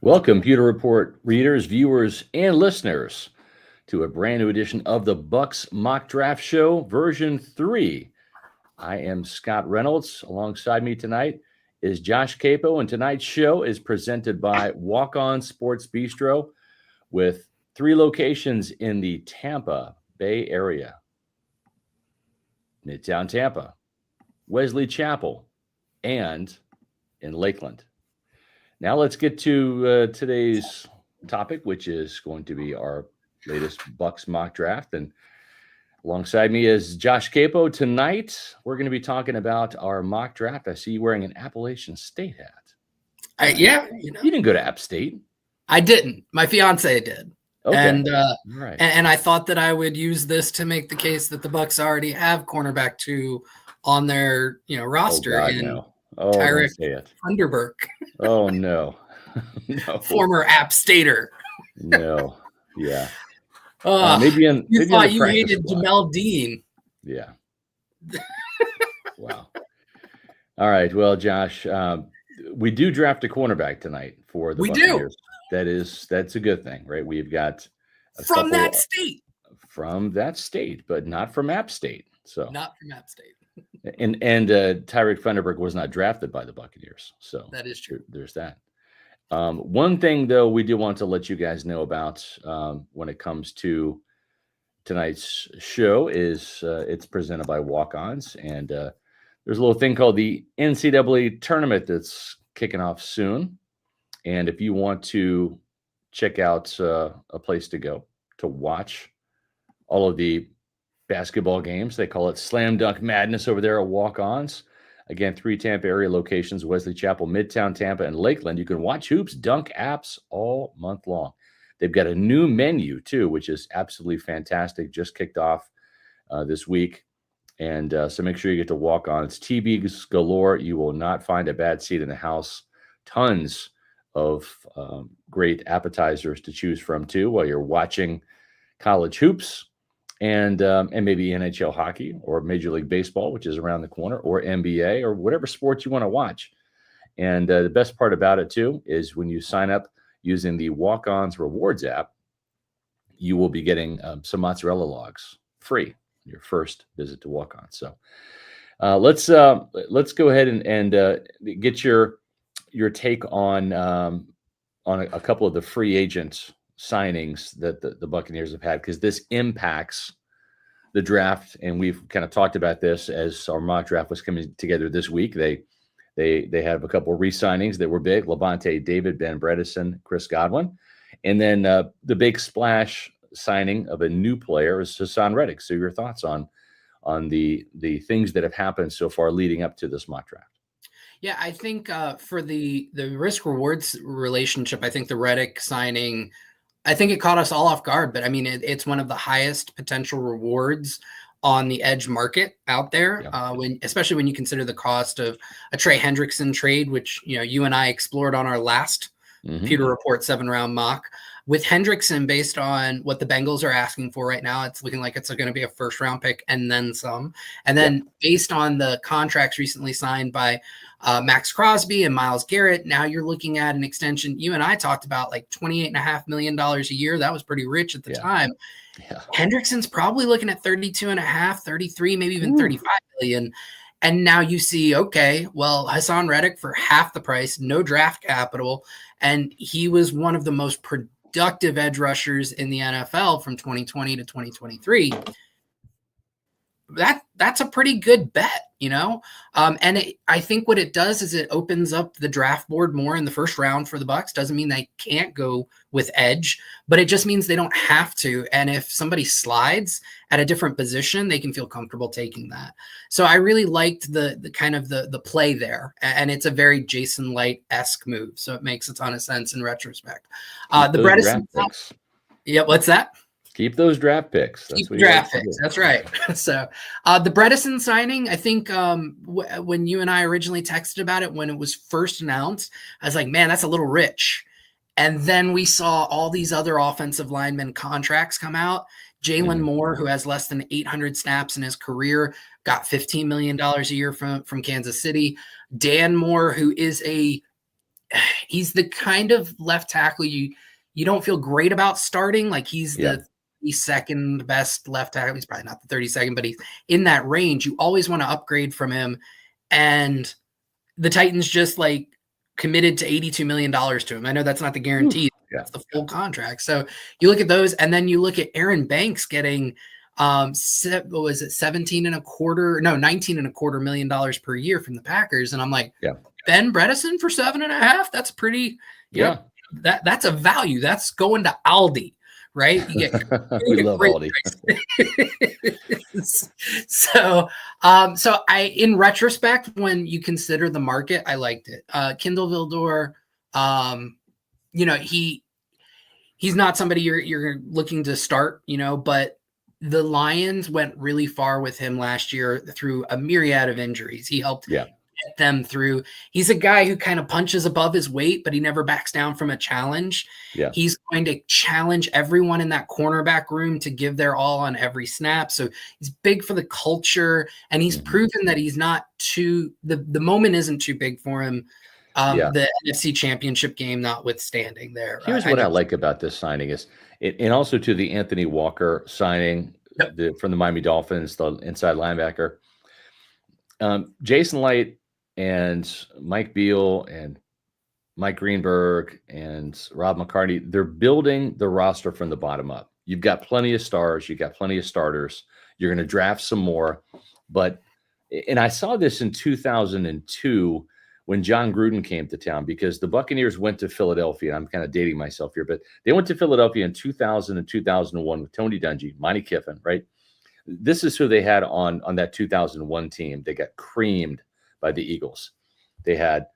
Welcome, Pewter Report readers, viewers, and listeners to a brand new edition of the Bucs Mock Draft Show, version 3. I am Scott Reynolds. Alongside me tonight is Josh Queipo, and tonight's show is presented by Walk On Sports Bistro with 3 locations in the Tampa Bay area: Midtown Tampa, Wesley Chapel, and in Lakeland. Now let's get to today's topic, which is going to be our latest Bucs mock draft. And alongside me is Josh Queipo. Tonight, we're going to be talking about our mock draft. I see you wearing an Appalachian State hat. You didn't go to App State. I didn't. My fiance did. Okay. And I thought that I would use this to make the case that the Bucs already have cornerback 2 on their roster. Oh, God, no. Oh, don't say it. Underberg. Oh, no. No. Former App Stater. No. Yeah. You thought you hated Jamel Dean. Yeah. Wow. All right. Well, Josh, we do draft a cornerback tonight for the Buccaneers. That's a good thing, right? We've got from that state. From that state, but not from App State. So not from App State. And Tyreek Funderburg was not drafted by the Buccaneers. So that is true. There's that. One thing, though, we do want to let you guys know about when it comes to tonight's show is it's presented by Walk-Ons. And there's a little thing called the NCAA tournament that's kicking off soon. And if you want to check out a place to go to watch all of the basketball games, they call it Slam Dunk Madness over there at Walk-Ons. Again, 3 Tampa area locations: Wesley Chapel, Midtown Tampa, and Lakeland. You can watch hoops, dunk apps all month long. They've got a new menu, too, which is absolutely fantastic. Just kicked off this week. And so make sure you get to Walk-On. It's TVs galore. You will not find a bad seat in the house. Tons of great appetizers to choose from, too, while you're watching college hoops. And maybe NHL hockey or Major League Baseball, which is around the corner, or NBA, or whatever sports you want to watch. And the best part about it, too, is when you sign up using the Walk-Ons Rewards app, you will be getting some mozzarella logs free your first visit to Walk-On. So let's go ahead and get your take on a couple of the free agent signings that the Buccaneers have had, because this impacts the draft. And we've kind of talked about this as our mock draft was coming together this week. They have a couple of re-signings that were big: Levante David, Ben Bredesen, Chris Godwin. And then the big splash signing of a new player is Hassan Reddick. So your thoughts on the things that have happened so far leading up to this mock draft? Yeah, I think for the risk rewards relationship, I think the Reddick signing, I think it caught us all off guard, but I mean, it's one of the highest potential rewards on the edge market out there. Yeah. Especially when you consider the cost of a Trey Hendrickson trade, which you and I explored on our last Pewter Report 7-round mock. With Hendrickson, based on what the Bengals are asking for right now, it's looking like it's going to be a first-round pick and then some. And then based on the contracts recently signed by Max Crosby and Myles Garrett, now you're looking at an extension. You and I talked about like $28.5 million a year. That was pretty rich at the time. Yeah. Hendrickson's probably looking at 32.5, 33, maybe even 35 million. And now you see, okay, well, Hassan Reddick for half the price, no draft capital. And he was one of the most productive edge rushers in the NFL from 2020 to 2023. That's a pretty good bet, I think what it does is it opens up the draft board more in the first round for the Bucs. Doesn't mean they can't go with edge, but it just means they don't have to. And if somebody slides at a different position, they can feel comfortable taking that. So I really liked the kind of the play there, and it's a very Jason Light-esque move. So it makes a ton of sense in retrospect. The Bredesen, yeah, what's that? Keep those draft picks. Keep draft picks. That's right. So the Bredesen signing, I think when you and I originally texted about it, when it was first announced, I was like, man, that's a little rich. And then we saw all these other offensive lineman contracts come out. Jalen Moore, who has less than 800 snaps in his career, got $15 million a year from Kansas City. Dan Moore, who is a he's the kind of left tackle you don't feel great about starting. Like he's the second best left tackle. He's probably not the 32nd, but he's in that range. You always want to upgrade from him. And the Titans just like committed to $82 million to him. I know that's not the guarantee. That's the full contract. So you look at those, and then you look at Aaron Banks getting what was it, 19.25 million dollars per year from the Packers. And I'm like, Ben Bredesen for 7.5. That's pretty, that's a value. That's going to Aldi, right? You get, we love Aldi. So I, in retrospect, when you consider the market, I liked it. Kindle Vildor, he's not somebody you're looking to start, but the Lions went really far with him last year through a myriad of injuries. He helped get them through. He's a guy who kind of punches above his weight, but he never backs down from a challenge. Yeah. He's going to challenge everyone in that cornerback room to give their all on every snap. So he's big for the culture, and he's proven that he's not too, the moment isn't too big for him. The NFC Championship game notwithstanding there. Here's what I like about this signing is, and also to the Anthony Walker signing from the Miami Dolphins, the inside linebacker. Jason Light and Mike Beal and Mike Greenberg and Rob McCartney, they're building the roster from the bottom up. You've got plenty of stars. You've got plenty of starters. You're going to draft some more. And I saw this in 2002 when John Gruden came to town, because the Buccaneers went to Philadelphia. I'm kind of dating myself here, but they went to Philadelphia in 2000 and 2001 with Tony Dungy, Monty Kiffin, right? This is who they had on that 2001 team. They got creamed by the Eagles. They had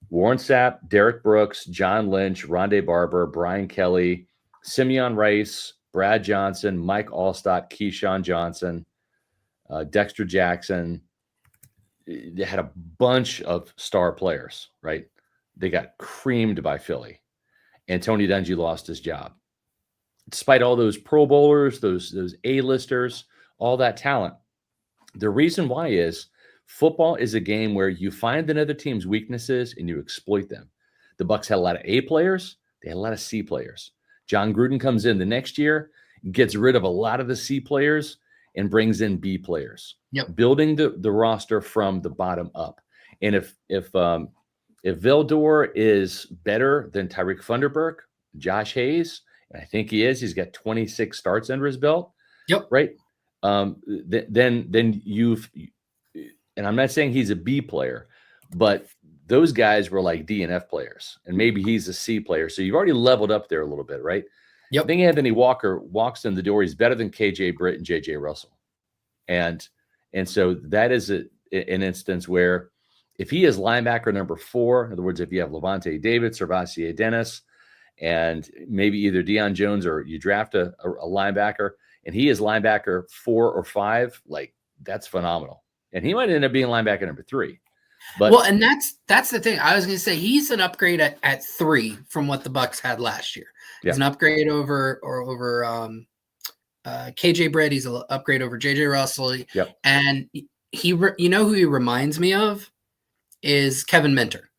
Warren Sapp, Derek Brooks, John Lynch, Rondé Barber, Brian Kelly, Simeon Rice, Brad Johnson, Mike Allstott, Keyshawn Johnson, Dexter Jackson. They had a bunch of star players, right? They got creamed by Philly, and Tony Dungy lost his job. Despite all those Pro Bowlers, those A-listers, all that talent, the reason why is football is a game where you find another team's weaknesses and you exploit them. The Bucs had a lot of A players. They had a lot of C players. John Gruden comes in the next year, gets rid of a lot of the C players and brings in B players. Building the roster from the bottom up. And if Vildor is better than Tyreek Funderburk, Josh Hayes, and I think he is, he's got 26 starts under his belt. Right. Then you've, and I'm not saying he's a B player, but those guys were like D and F players, and maybe he's a C player. So you've already leveled up there a little bit, right? I think Anthony Walker walks in the door. He's better than KJ Britt and JJ Russell. And so that is an instance where if he is linebacker number 4, in other words, if you have Levante David, Servassier Dennis, and maybe either Deion Jones, or you draft a linebacker and he is linebacker 4 or 5, like that's phenomenal. And he might end up being linebacker number 3. But well, and that's the thing. I was going to say he's an upgrade at 3 from what the Bucs had last year. He's an upgrade over KJ Britt. He's an upgrade over JJ Russell. And he, who he reminds me of is Kevin Minter.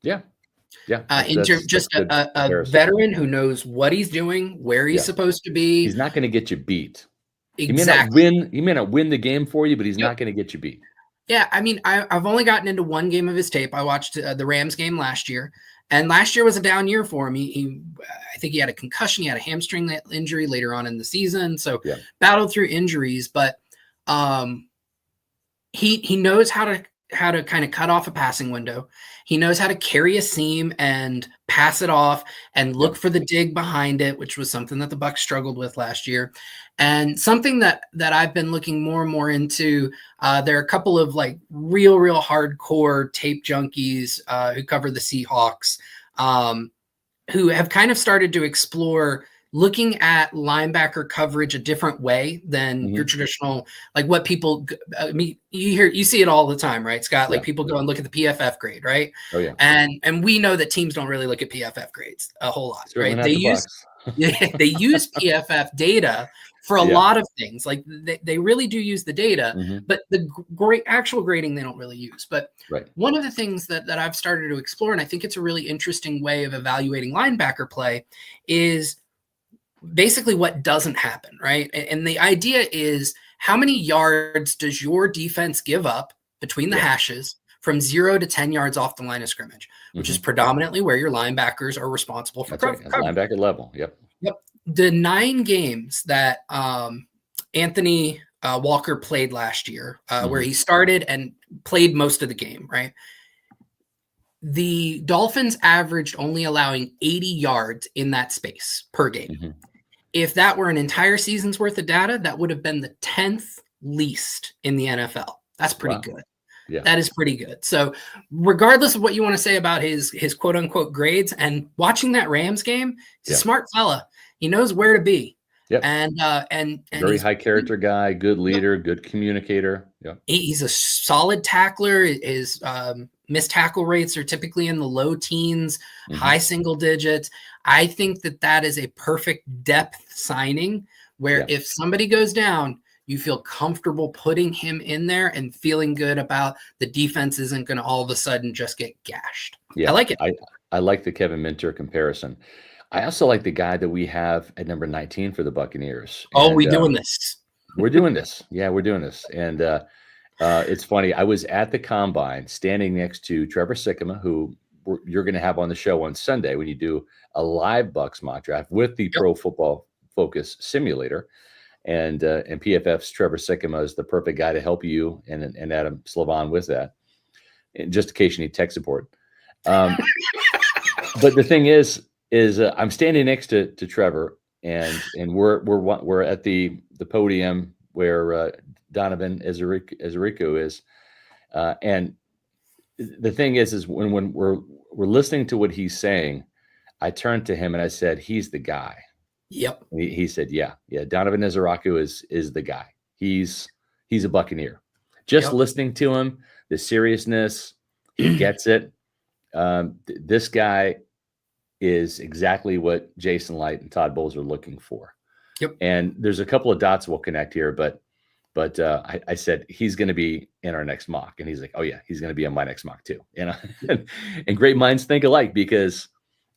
Just a veteran who knows what he's doing, where he's supposed to be. He's not going to get you beat. Exactly. He may not win the game for you, but he's not going to get you beat. Yeah, I mean, I've only gotten into one game of his tape. I watched the Rams game last year, and last year was a down year for him. I think he had a concussion, he had a hamstring injury later on in the season, so battled through injuries. But he knows how to kind of cut off a passing window. He knows how to carry a seam and pass it off and look for the dig behind it, which was something that the Bucs struggled with last year. And something that I've been looking more and more into, there are a couple of like real hardcore tape junkies who cover the Seahawks who have kind of started to explore looking at linebacker coverage a different way than your traditional, like what people, you see it all the time, right, Scott? Like people go and look at the PFF grade, right? Oh yeah. And we know that teams don't really look at PFF grades a whole lot, right? They use PFF data for a Yeah. lot of things. Like they really do use the data, Mhm. but the great actual grading they don't really use. But Right. one of the things that I've started to explore, and I think it's a really interesting way of evaluating linebacker play, is basically what doesn't happen, right? And the idea is, how many yards does your defense give up between the Yeah. hashes from 0 to 10 yards off the line of scrimmage, which is Mhm. predominantly where your linebackers are responsible for That's right. That's coverage. linebacker level. Yep. Yep. The 9 games that Anthony Walker played last year, where Mhm. he started and played most of the game, right? The Dolphins averaged only allowing 80 yards in that space per game. Mhm. If that were an entire season's worth of data, that would have been the 10th least in the NFL. That's pretty Wow. good. Yeah. That is pretty good. So regardless of what you want to say about his quote unquote grades, and watching that Rams game, he's Yeah. a smart fella. He knows where to be. Yep. And Very he's high character guy, good leader, good communicator. Yeah. he's a solid tackler. His missed tackle rates are typically in the low teens, high Mhm. single digits. I think that is a perfect depth signing where Yeah. if somebody goes down, you feel comfortable putting him in there and feeling good about the defense isn't going to all of a sudden just get gashed. I Yeah. like it. I like the Kevin Minter comparison. I also like the guy that we have at number 19 for the Buccaneers. Oh, And we doing this. we're doing this. Yeah, we're doing this. And it's funny. I was at the combine standing next to Trevor Sikkema, who you're going to have on the show on Sunday when you do a live Bucs mock draft with the Yep. Pro Football Focus simulator. And PFF's Trevor Sikkema is the perfect guy to help you and Adam Slavon with that, and just in case you need tech support. But the thing is I'm standing next to Trevor, and we're at the podium where Donovan Ezerico is, and the thing is when we're listening to what he's saying, I turned to him and I said, "He's the guy." Yep. He said, "Yeah, Donovan Ezerico is the guy. He's a Buccaneer." Just Yep. listening to him, the seriousness, he gets it. This guy is exactly what Jason Light and Todd Bowles are looking for. Yep. And there's a couple of dots we'll connect here, but I said he's going to be in our next mock, and he's like, "Oh yeah, he's going to be in my next mock too." And great minds think alike, because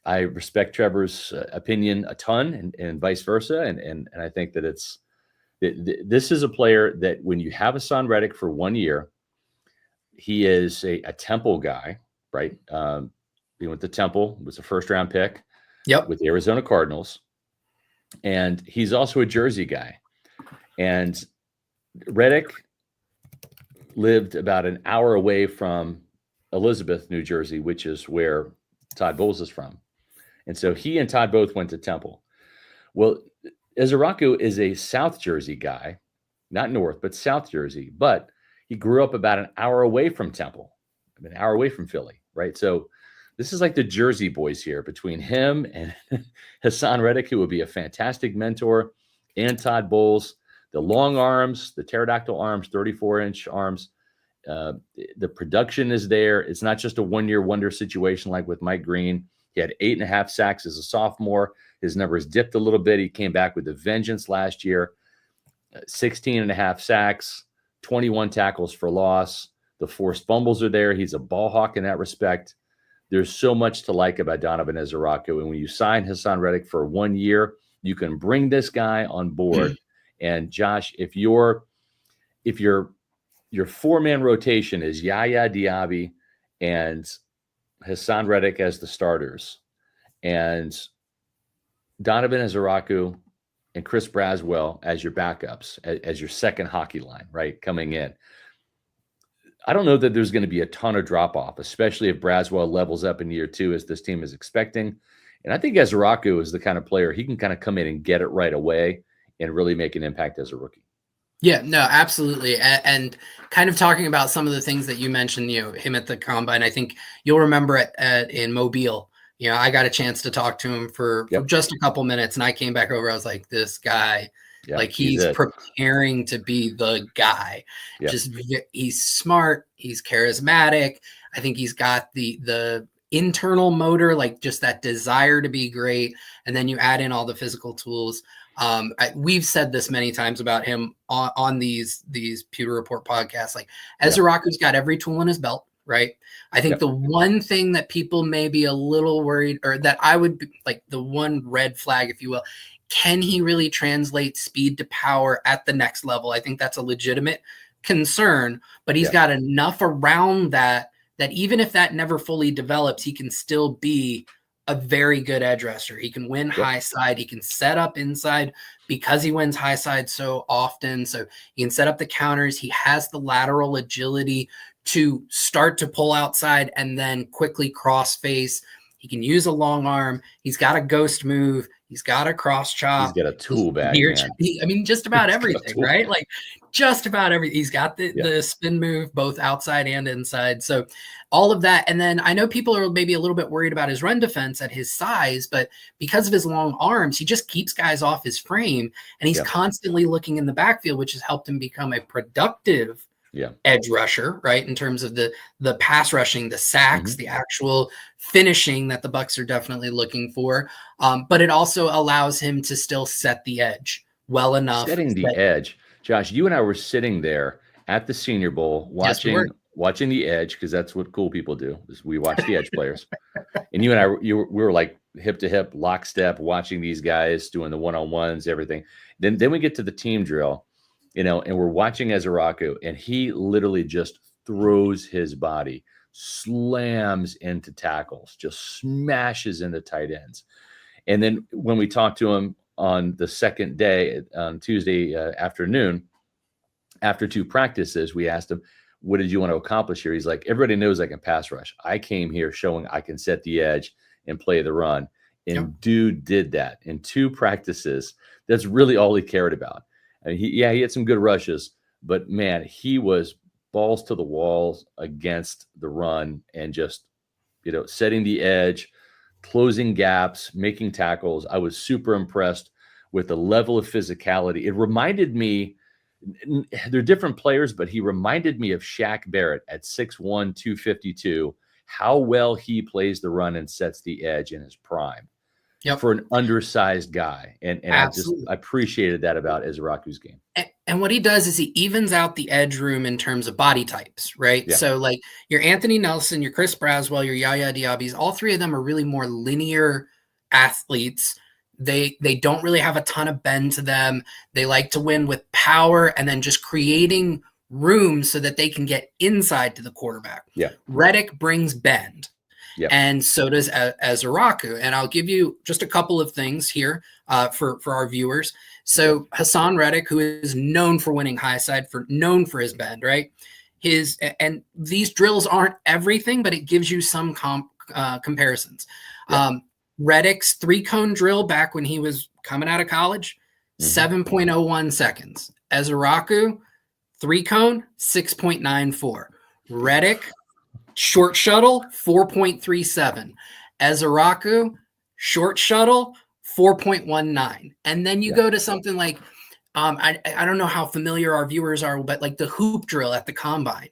I respect Trevor's opinion a ton, and vice versa, and I think that this is a player that when you have Hassan Reddick for 1 year, he is a Temple guy, right? He went to Temple, was a first-round pick Yep. with the Arizona Cardinals, and he's also a Jersey guy. And Reddick lived about an hour away from Elizabeth, New Jersey, which is where Todd Bowles is from. And so he and Todd both went to Temple. Well, Ezerico is a South Jersey guy, not North, but South Jersey. But he grew up about an hour away from Temple, an hour away from Philly, right? So this is like the Jersey boys here between him and Hassan Reddick, who would be a fantastic mentor, and Todd Bowles. The long arms, the pterodactyl arms, 34-inch arms. The production is there. It's not just a one-year wonder situation like with Mike Green. He had 8.5 sacks as a sophomore. His numbers dipped a little bit. He came back with a vengeance last year. 16.5 sacks, 21 tackles for loss. The forced fumbles are there. He's a ball hawk in that respect. There's so much to like about Donovan Ezerico. And when you sign Hassan Reddick for 1 year, you can bring this guy on board. And Josh, if your four-man rotation is Yaya Diaby and Hassan Reddick as the starters, and Donovan Ezerico and Chris Braswell as your backups, as your second hockey line, right, coming in, I don't know that there's going to be a ton of drop-off, especially if Braswell levels up in year 2 as this team is expecting. And I think Ezerico is the kind of player, he can kind of come in and get it right away and really make an impact as a rookie. Yeah, no, absolutely. And kind of talking about some of the things that you mentioned, him at the combine, I think you'll remember in Mobile, I got a chance to talk to him for just a couple minutes, and I came back over. I was like, this guy, he's preparing to be the guy. Yep. He's smart. He's charismatic. I think he's got the internal motor, like just that desire to be great. And then you add in all the physical tools. We've said this many times about him on these Pewter Report podcasts. Like Ezraku's got every tool in his belt, right? I think the one thing that people may be a little worried, or that I would be, like the one red flag, if you will, can he really translate speed to power at the next level? I think that's a legitimate concern, but he's got enough around that even if that never fully develops, he can still be a very good edge rusher. He can win high side. He can set up inside because he wins high side so often. So he can set up the counters. He has the lateral agility to start to pull outside and then quickly cross face. He can use a long arm. He's got a ghost move. He's got a cross chop. He's got a tool bag, man. I mean, just about everything, right? Like just about everything. He's got the spin move, both outside and inside. So all of that. And then I know people are maybe a little bit worried about his run defense at his size, but because of his long arms, he just keeps guys off his frame, and he's constantly looking in the backfield, which has helped him become a productive edge rusher, right? In terms of the pass rushing, the sacks, the actual finishing that the Bucs are definitely looking for. But it also allows him to still set the edge well enough. Setting the edge. Josh, you and I were sitting there at the Senior Bowl watching the edge, because that's what cool people do, is we watch the edge players. And you and I, we were like hip to hip, lockstep, watching these guys doing the one-on-ones, everything. Then we get to the team drill, and we're watching Ezraku, and he literally just throws his body, slams into tackles, just smashes into tight ends. And then when we talked to him on the second day, on Tuesday afternoon, after 2 practices, we asked him, what did you want to accomplish here? He's like, everybody knows I can pass rush. I came here showing I can set the edge and play the run. And dude did that in 2 practices. That's really all he cared about. I mean, he had some good rushes, but man, he was balls to the walls against the run and just, setting the edge, closing gaps, making tackles. I was super impressed with the level of physicality. It reminded me, they're different players, but he reminded me of Shaq Barrett at 6'1", 252, how well he plays the run and sets the edge in his prime for an undersized guy. And I appreciated that about Ezraku's game. And what he does is he evens out the edge room in terms of body types, right? Yeah. So like your Anthony Nelson, your Chris Braswell, your Yaya Diabys, all 3 of them are really more linear athletes. They don't really have a ton of bend to them. They like to win with power and then just creating room so that they can get inside to the quarterback. Reddick brings bend. And so does Ezraku. And I'll give you just a couple of things here for our viewers. So Hassan Reddick, who is known for winning high side, known for his bend, right? And these drills aren't everything, but it gives you some comparisons. Reddick's 3-cone drill back when he was coming out of college, 7.01 seconds. Ezraku, 3-cone, 6.94. Reddick, short shuttle, 4.37. Ezraku, short shuttle, 4.19. And then you go to something like, I don't know how familiar our viewers are, but like the hoop drill at the combine.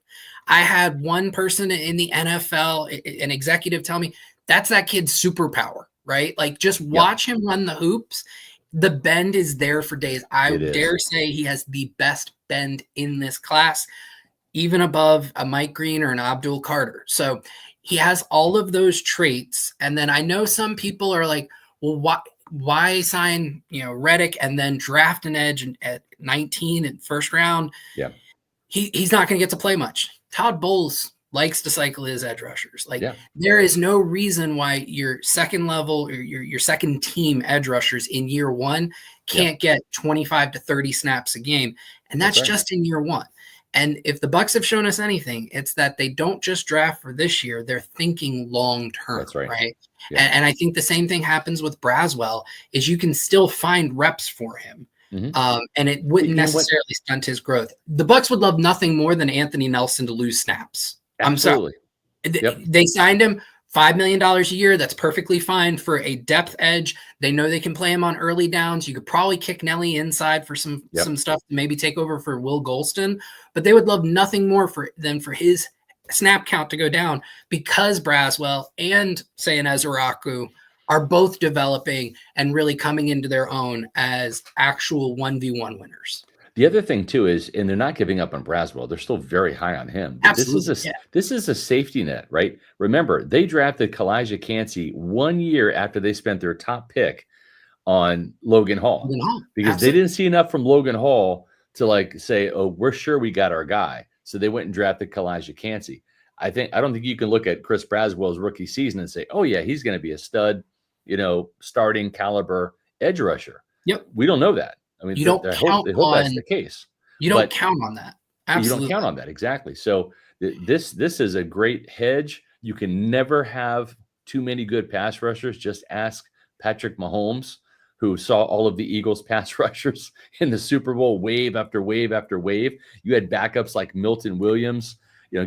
I had one person in the NFL, an executive, tell me, that's that kid's superpower, right? Like just watch him run the hoops. The bend is there for days. I dare say he has the best bend in this class, even above a Mike Green or an Abdul Carter. So he has all of those traits. And then I know some people are like, well, why sign, Reddick and then draft an edge at 19 in first round? He's not going to get to play much. Todd Bowles likes to cycle his edge rushers. There is no reason why your second level or your second team edge rushers in year 1 can't get 25 to 30 snaps a game. And that's just in year 1. And if the Bucs have shown us anything, it's that they don't just draft for this year. They're thinking long-term, that's right? And I think the same thing happens with Braswell, is you can still find reps for him. And it wouldn't necessarily stunt his growth. The Bucs would love nothing more than Anthony Nelson to lose snaps. Absolutely. I'm sorry. They signed him $5 million a year. That's perfectly fine for a depth edge. They know they can play him on early downs. You could probably kick Nelly inside for some stuff to maybe take over for Will Golston, but they would love nothing more than for his snap count to go down, because Braswell and say an Ezraku are both developing and really coming into their own as actual 1v1 winners. The other thing too is, and they're not giving up on Braswell. They're still very high on him. But Absolutely. This is a safety net, right? Remember, they drafted Kalijah Cansey 1 year after they spent their top pick on Logan Hall, because they didn't see enough from Logan Hall to like say, oh, we're sure we got our guy. So they went and drafted Kalijah Cansey. I don't think you can look at Chris Braswell's rookie season and say, oh yeah, he's going to be a stud, starting caliber edge rusher. Yep. We don't know that. I mean, they hope that's the case. You don't count on that. Absolutely. You don't count on that. Exactly. So this is a great hedge. You can never have too many good pass rushers. Just ask Patrick Mahomes, who saw all of the Eagles pass rushers in the Super Bowl, wave after wave after wave. You had backups like Milton Williams,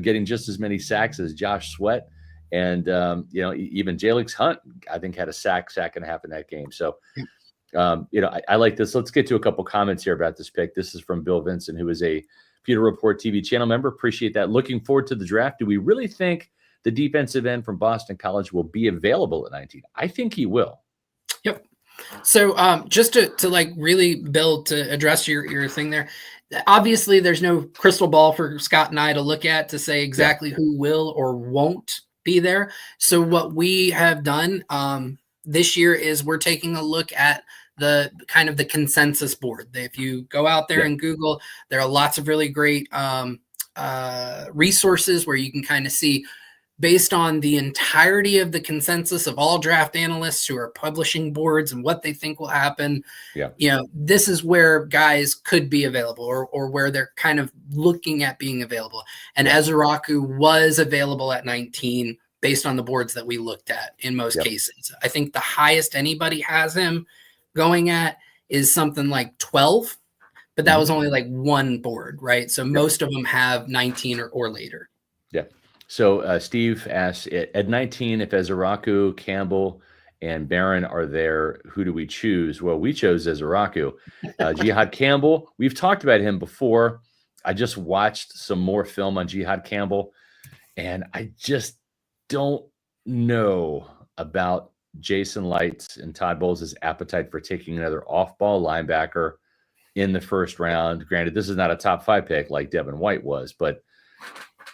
getting just as many sacks as Josh Sweat. And, even Jalix Hunt, I think, had a sack and a half in that game. So, I like this. Let's get to a couple comments here about this pick. This is from Bill Vincent, who is a Pewter Report TV channel member. Appreciate that. Looking forward to the draft. Do we really think the defensive end from Boston College will be available at 19? I think he will. Yep. So just to like really, Bill, to address your thing there, obviously there's no crystal ball for Scott and I to look at to say exactly who will or won't be there. So what we have done this year is we're taking a look at the kind of the consensus board. If you go out there and Google, there are lots of really great resources where you can kind of see, based on the entirety of the consensus of all draft analysts who are publishing boards and what they think will happen. This is where guys could be available or where they're kind of looking at being available. And Ezeraku was available at 19 based on the boards that we looked at in most cases. I think the highest anybody has him going at is something like 12, but that was only like one board, right? So most of them have 19 or later. Yeah. So Steve asks, at 19, if Ezeraku, Campbell, and Barron are there, who do we choose? Well, we chose Ezeraku. Jihad Campbell, we've talked about him before. I just watched some more film on Jihad Campbell, and I just don't know about Jason Lights and Todd Bowles' appetite for taking another off-ball linebacker in the first round. Granted, this is not a top 5 pick like Devin White was, but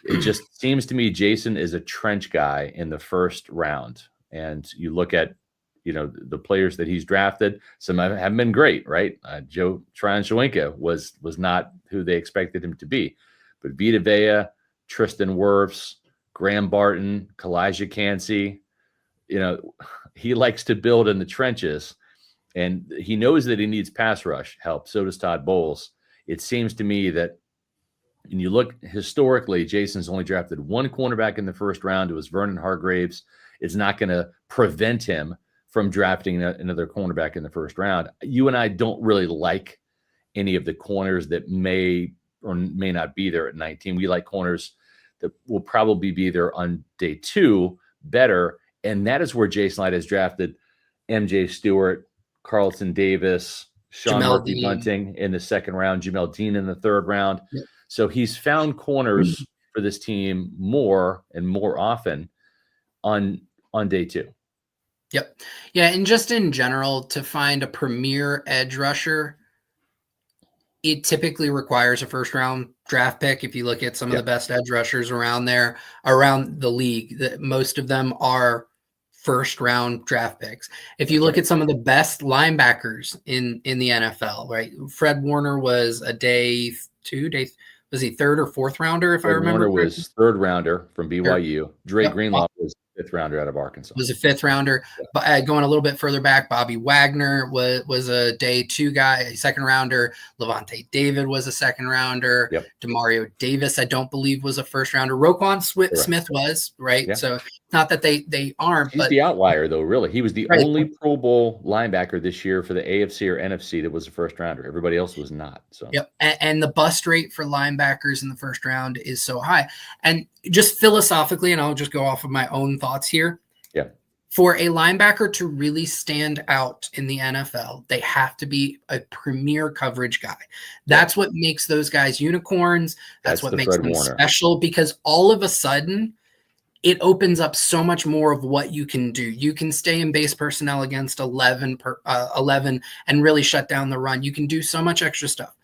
it just seems to me Jason is a trench guy in the first round. And you look at, the players that he's drafted, some have been great, right? Joe Tryon-Shoyinka was not who they expected him to be. But Vita Vea, Tristan Wirfs, Graham Barton, Kalijah Cansey, he likes to build in the trenches, and he knows that he needs pass rush help. So does Todd Bowles. It seems to me that when you look historically, Jason's only drafted one cornerback in the first round. It was Vernon Hargraves. It's not going to prevent him from drafting another cornerback in the first round. You and I don't really like any of the corners that may or may not be there at 19. We like corners that will probably be there on day 2 better. And that is where Jason Light has drafted MJ Stewart, Carlton Davis, Sean Murphy-Bunting in the second round, Jamel Dean in the third round. Yep. So he's found corners for this team more and more often on day 2. Yep. Yeah, and just in general, to find a premier edge rusher, it typically requires a first-round draft pick. If you look at some of the best edge rushers around the league, most of them are first-round draft picks. If you look at some of the best linebackers in the NFL, right? Fred Warner was a day 2. Was he third or fourth rounder? If I remember, Warner was third rounder from BYU. Dre Greenlaw was fifth rounder out of Arkansas. Was a fifth rounder. But going a little bit further back, Bobby Wagner was a day 2 guy, a second rounder. Levante David was a second rounder. Demario Davis, I don't believe, was a first rounder. Roquan Smith was, right? Yeah. So not that they aren't. He's the outlier, though, really. He was the only Pro Bowl linebacker this year for the AFC or NFC that was a first rounder. Everybody else was not. So and the bust rate for linebackers in the first round is so high. And just philosophically, and I'll just go off of my own thoughts here. Yeah. For a linebacker to really stand out in the NFL, they have to be a premier coverage guy. That's what makes those guys unicorns. That's what makes them special, because all of a sudden it opens up so much more of what you can do. You can stay in base personnel against 11 and really shut down the run. You can do so much extra stuff.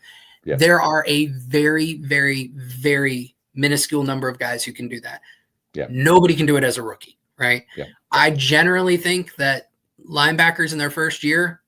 Yeah. There are a very, very, very minuscule number of guys who can do that. Yeah. Nobody can do it as a rookie, right? Yeah. I generally think that linebackers in their first year,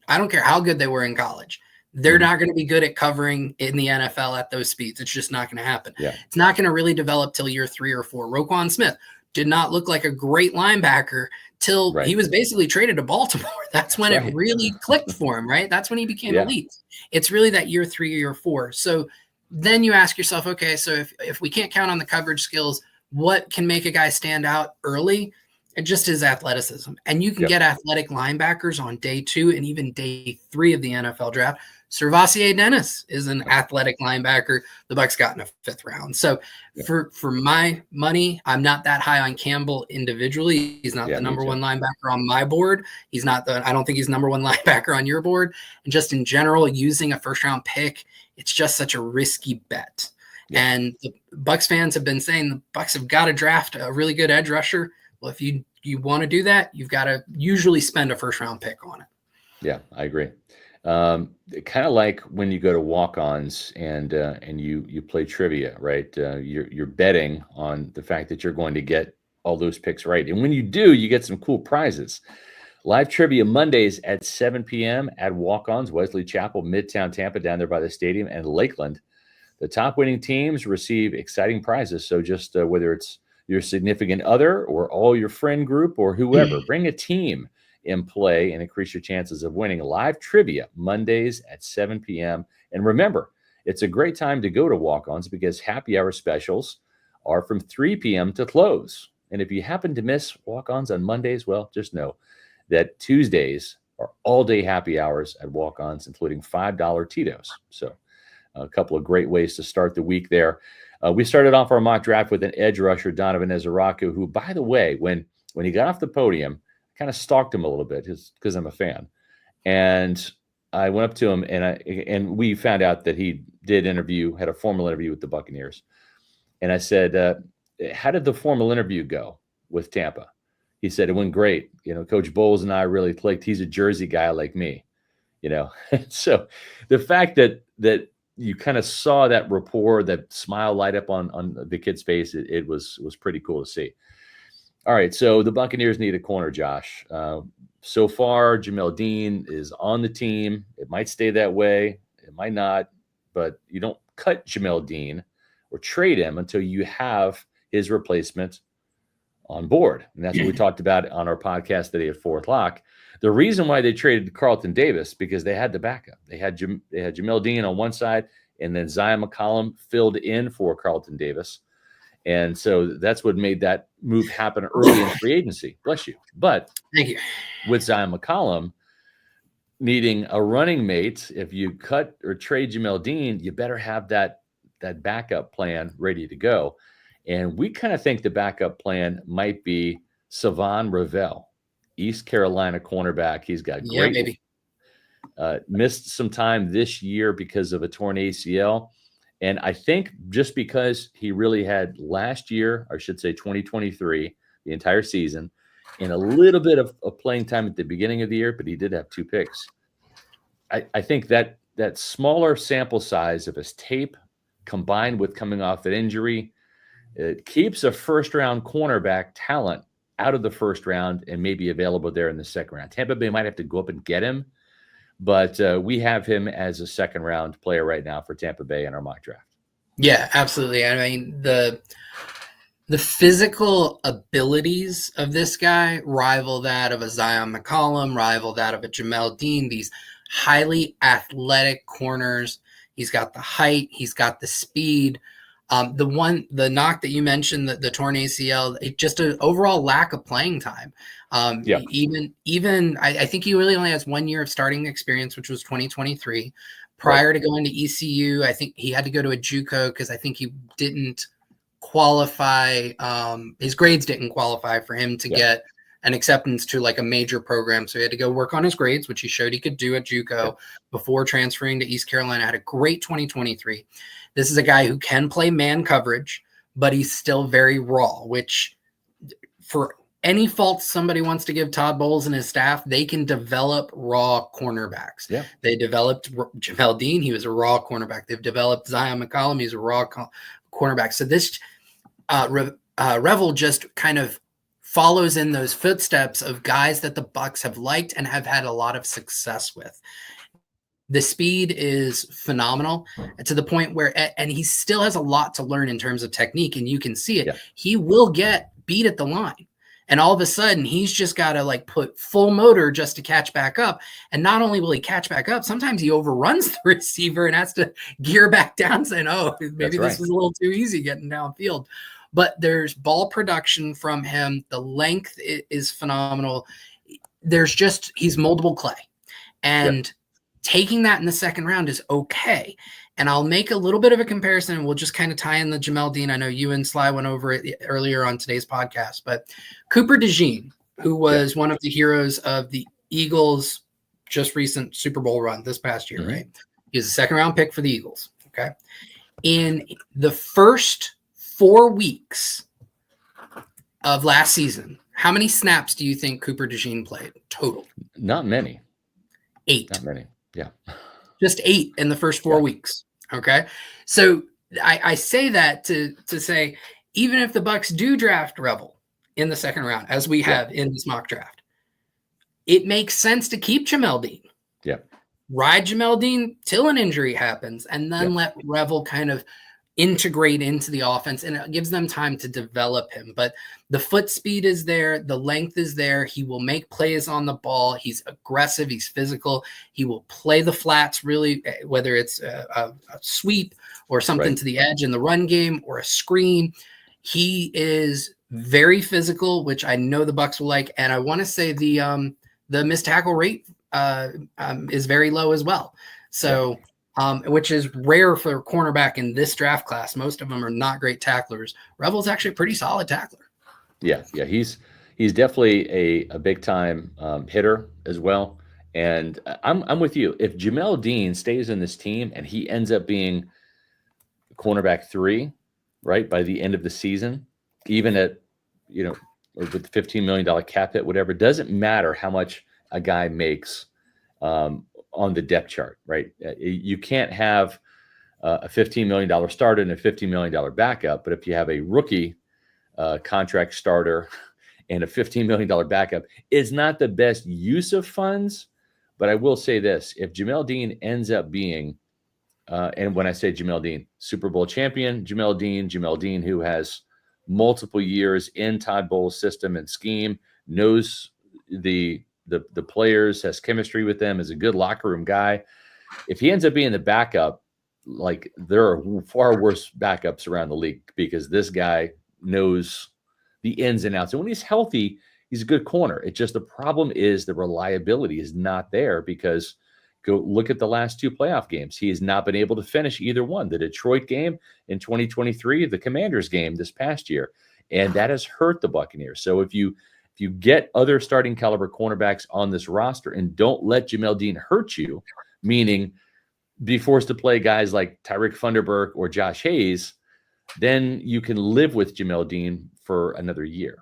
I don't care how good they were in college, they're not going to be good at covering in the NFL at those speeds. It's just not going to happen. Yeah. It's not going to really develop till year 3 or 4. Roquan Smith did not look like a great linebacker till he was basically traded to Baltimore. That's when it really clicked for him, right? That's when he became elite. It's really that year 3 or year 4. So then you ask yourself, okay, so if we can't count on the coverage skills, what can make a guy stand out early? It just is athleticism. And you can get athletic linebackers on day 2 and even day 3 of the NFL draft. Servassier Dennis is an athletic linebacker the Bucs got in a 5th round. So for my money, I'm not that high on Campbell individually. He's not the number 1 linebacker on my board. I don't think he's number 1 linebacker on your board. And just in general, using a 1st round pick, it's just such a risky bet. Yeah. And the Bucs fans have been saying the Bucs have got to draft a really good edge rusher. Well, if you want to do that, you've got to usually spend a 1st round pick on it. Yeah, I agree. Kind of like when you go to walk-ons and you play trivia, right? You're betting on the fact that you're going to get all those picks right, and when you do, you get some cool prizes. Live trivia Mondays at 7 p.m. at Walk-Ons, Wesley Chapel, Midtown Tampa, down there by the stadium, and Lakeland. The top winning teams receive exciting prizes. So just whether it's your significant other or all your friend group or whoever, bring a team in play and increase your chances of winning. Live trivia Mondays at 7 p.m. And remember, it's a great time to go to Walk-Ons because happy hour specials are from 3 p.m. to close. And if you happen to miss Walk-Ons on Mondays, well, just know that Tuesdays are all-day happy hours at Walk-Ons, including $5 Tito's. So a couple of great ways to start the week there. We started off our mock draft with an edge rusher, Donovan Ezaraku, who, by the way, when he got off the podium, kind of stalked him a little bit because I'm a fan. And I went up to him and we found out that he had a formal interview with the Buccaneers. And I said, how did the formal interview go with Tampa? He said, it went great. Coach Bowles and I really clicked. He's a Jersey guy like me, So the fact that you kind of saw that rapport, that smile light up on the kid's face, it was pretty cool to see. All right, so the Buccaneers need a corner, Josh. So far, Jamel Dean is on the team. It might stay that way. It might not. But you don't cut Jamel Dean or trade him until you have his replacement on board. And that's what we talked about on our podcast today at 4 o'clock. The reason why they traded Carlton Davis, because they had the backup. They had Jamel Dean on one side, and then Zion McCollum filled in for Carlton Davis. And so that's what made that move happen early in free agency. Bless you. But thank you. With Zion McCollum needing a running mate, if you cut or trade Jamel Dean, you better have that backup plan ready to go. And we kind of think the backup plan might be Savon Ravel, East Carolina cornerback. He's got great, missed some time this year because of a torn ACL. And I think just because he really had last year, or I should say 2023, the entire season, and a little bit of playing time at the beginning of the year, but he did have 2 picks. I think that smaller sample size of his tape combined with coming off an injury, it keeps a first-round cornerback talent out of the first round and maybe available there in the second round. Tampa Bay might have to go up and get him, but we have him as a second-round player right now for Tampa Bay in our mock draft. Yeah, absolutely. I mean, the physical abilities of this guy rival that of a Zion McCollum, rival that of a Jamel Dean, these highly athletic corners. He's got the height. He's got the speed. The knock that you mentioned, the torn ACL, just an overall lack of playing time. Even I think he really only has 1 year of starting experience, which was 2023. Prior to going to ECU, I think he had to go to a JUCO because I think he didn't qualify. His grades didn't qualify for him to get an acceptance to like a major program. So he had to go work on his grades, which he showed he could do at JUCO before transferring to East Carolina. Had a great 2023. This is a guy who can play man coverage, but he's still very raw, which for any fault somebody wants to give Todd Bowles and his staff, they can develop raw cornerbacks. Yeah. They developed Jamel Dean. He was a raw cornerback. They've developed Zion McCollum. He's a raw cornerback. So this Revel just kind of follows in those footsteps of guys that the Bucs have liked and have had a lot of success with. The speed is phenomenal to the point where, and he still has a lot to learn in terms of technique, and you can see it. Yeah. He will get beat at the line. And all of a sudden, he's just got to like put full motor just to catch back up. And not only will he catch back up, sometimes he overruns the receiver and has to gear back down saying, oh, maybe this was a little too easy getting downfield. But there's ball production from him. The length is phenomenal. He's moldable clay. And taking that in the second round is okay. And I'll make a little bit of a comparison, and we'll just kind of tie in the Jamel Dean. I know you and Sly went over it earlier on today's podcast, but Cooper DeJean, who was one of the heroes of the Eagles' just recent Super Bowl run this past year, right? He was a second-round pick for the Eagles, okay? In the first 4 weeks of last season, how many snaps do you think Cooper DeJean played total? Not many. 8. Not many, yeah. Just 8 in the first 4 weeks. Okay. So I say that to say, even if the Bucs do draft Revel in the second round, as we have in this mock draft, it makes sense to keep Jamel Dean. Yeah. Ride Jamel Dean till an injury happens, and then let Revel kind of integrate into the offense, and it gives them time to develop him. But the foot speed is there, the length is there. He will make plays on the ball. He's aggressive, he's physical. He will play the flats really, whether it's a sweep or something to the edge in the run game or a screen. He is very physical, which I know the Bucs will like. And I want to say the missed tackle rate is very low as well. So which is rare for a cornerback in this draft class. Most of them are not great tacklers. Revel's actually a pretty solid tackler. Yeah. He's definitely a big time hitter as well. And I'm with you. If Jamel Dean stays in this team and he ends up being cornerback 3, right, by the end of the season, even at or with the $15 million cap hit, whatever, it doesn't matter how much a guy makes on the depth chart, right? You can't have a $15 million starter and a $15 million backup, but if you have a rookie contract starter and a $15 million backup, it's not the best use of funds. But I will say this, if Jamel Dean ends up being, and when I say Jamel Dean, Super Bowl champion, Jamel Dean, who has multiple years in Todd Bowles' system and scheme, knows the players, has chemistry with them, is a good locker room guy. If he ends up being the backup, like there are far worse backups around the league because this guy knows the ins and outs. And when he's healthy, he's a good corner. It's just the problem is the reliability is not there because go look at the last 2 playoff games. He has not been able to finish either one. The Detroit game in 2023, the Commanders game this past year. And that has hurt the Buccaneers. So if you get other starting caliber cornerbacks on this roster and don't let Jamel Dean hurt you, meaning be forced to play guys like Tyreek Funderburk or Josh Hayes, then you can live with Jamel Dean for another year.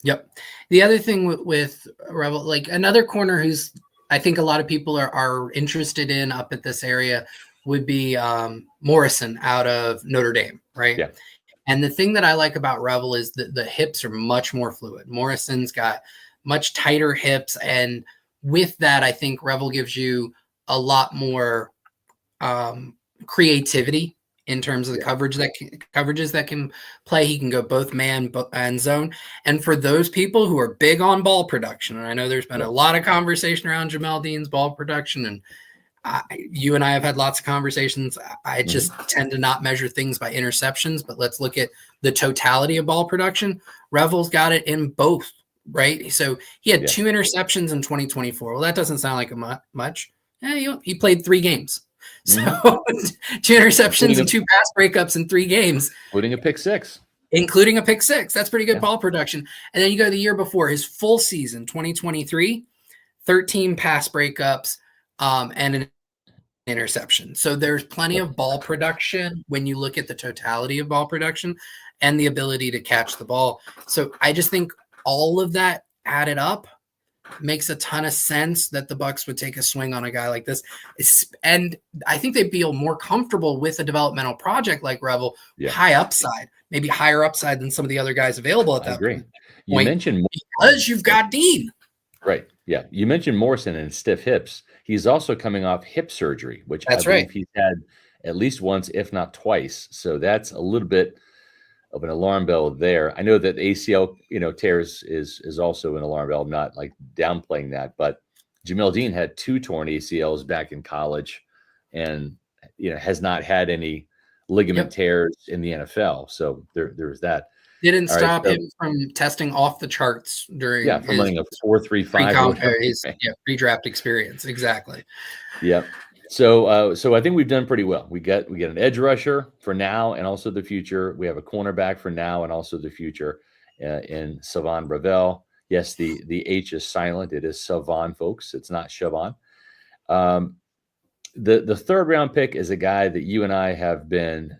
Yep. The other thing with Revel, like another corner who's I think a lot of people are interested in up at this area would be Morrison out of Notre Dame, right? Yeah. And the thing that I like about Revel is that the hips are much more fluid. Morrison's got much tighter hips. And with that, I think Revel gives you a lot more creativity in terms of the coverages that can play. He can go both man and zone. And for those people who are big on ball production, and I know there's been a lot of conversation around Jamel Dean's ball production, and you and I have had lots of conversations. I just tend to not measure things by interceptions, but let's look at the totality of ball production. Revel's got it in both, right? So he had 2 interceptions in 2024. Well, that doesn't sound like much. He played 3 games. So 2 interceptions and 2 pass breakups in 3 games. Including a pick 6. That's pretty good ball production. And then you go the year before, his full season, 2023, 13 pass breakups and an interception. So there's plenty of ball production when you look at the totality of ball production and the ability to catch the ball. So I just think all of that added up makes a ton of sense that the Bucs would take a swing on a guy like this. And I think they'd feel more comfortable with a developmental project like Revel, high upside, maybe higher upside than some of the other guys available at that I agree. point. You mentioned because you've got Dean. Right. Yeah. You mentioned Morrison and stiff hips. He's also coming off hip surgery, which I believe he's had at least once, if not twice. So that's a little bit of an alarm bell there. I know that ACL, tears is also an alarm bell. I'm not like downplaying that, but Jamel Dean had 2 torn ACLs back in college, and has not had any ligament tears in the NFL. So there's that. Didn't stop him from testing off the charts during from running a 4.35 pre-draft experience. Exactly. Yeah. So I think we've done pretty well. We get an edge rusher for now and also the future. We have a cornerback for now and also the future in Savon Ravel. Yes, the H is silent. It is Savon, folks. It's not Chavon. The third round pick is a guy that you and I have been,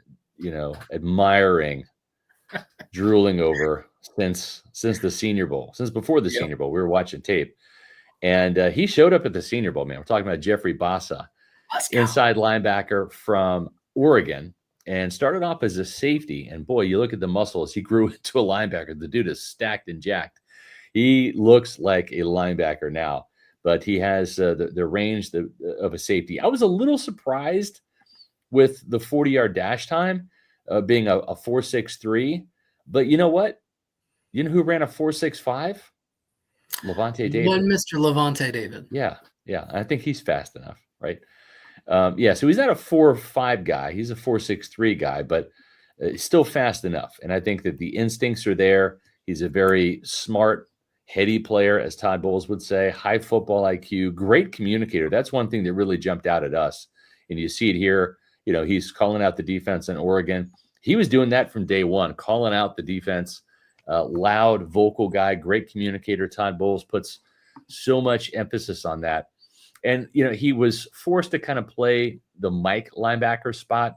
admiring, drooling over since the Senior Bowl, since before the Senior Bowl. We were watching tape, and he showed up at the Senior Bowl. Man, we're talking about Jeffrey Bassa, inside linebacker from Oregon, and started off as a safety. And boy, you look at the muscles, he grew into a linebacker. The dude is stacked and jacked. He looks like a linebacker now, but he has the range of a safety. I was a little surprised with the 40-yard dash time being a 4.63, but you know what? You know who ran a 4.65? Levante David. One Mr. Levante David. Yeah. I think he's fast enough, right? So he's not a 4.5 guy. He's a 4.63 guy, but still fast enough. And I think that the instincts are there. He's a very smart, heady player, as Todd Bowles would say, high football IQ, great communicator. That's one thing that really jumped out at us. And you see it here. He's calling out the defense in Oregon. He was doing that from day one, calling out the defense. Loud, vocal guy, great communicator. Todd Bowles puts so much emphasis on that. And, he was forced to kind of play the Mike linebacker spot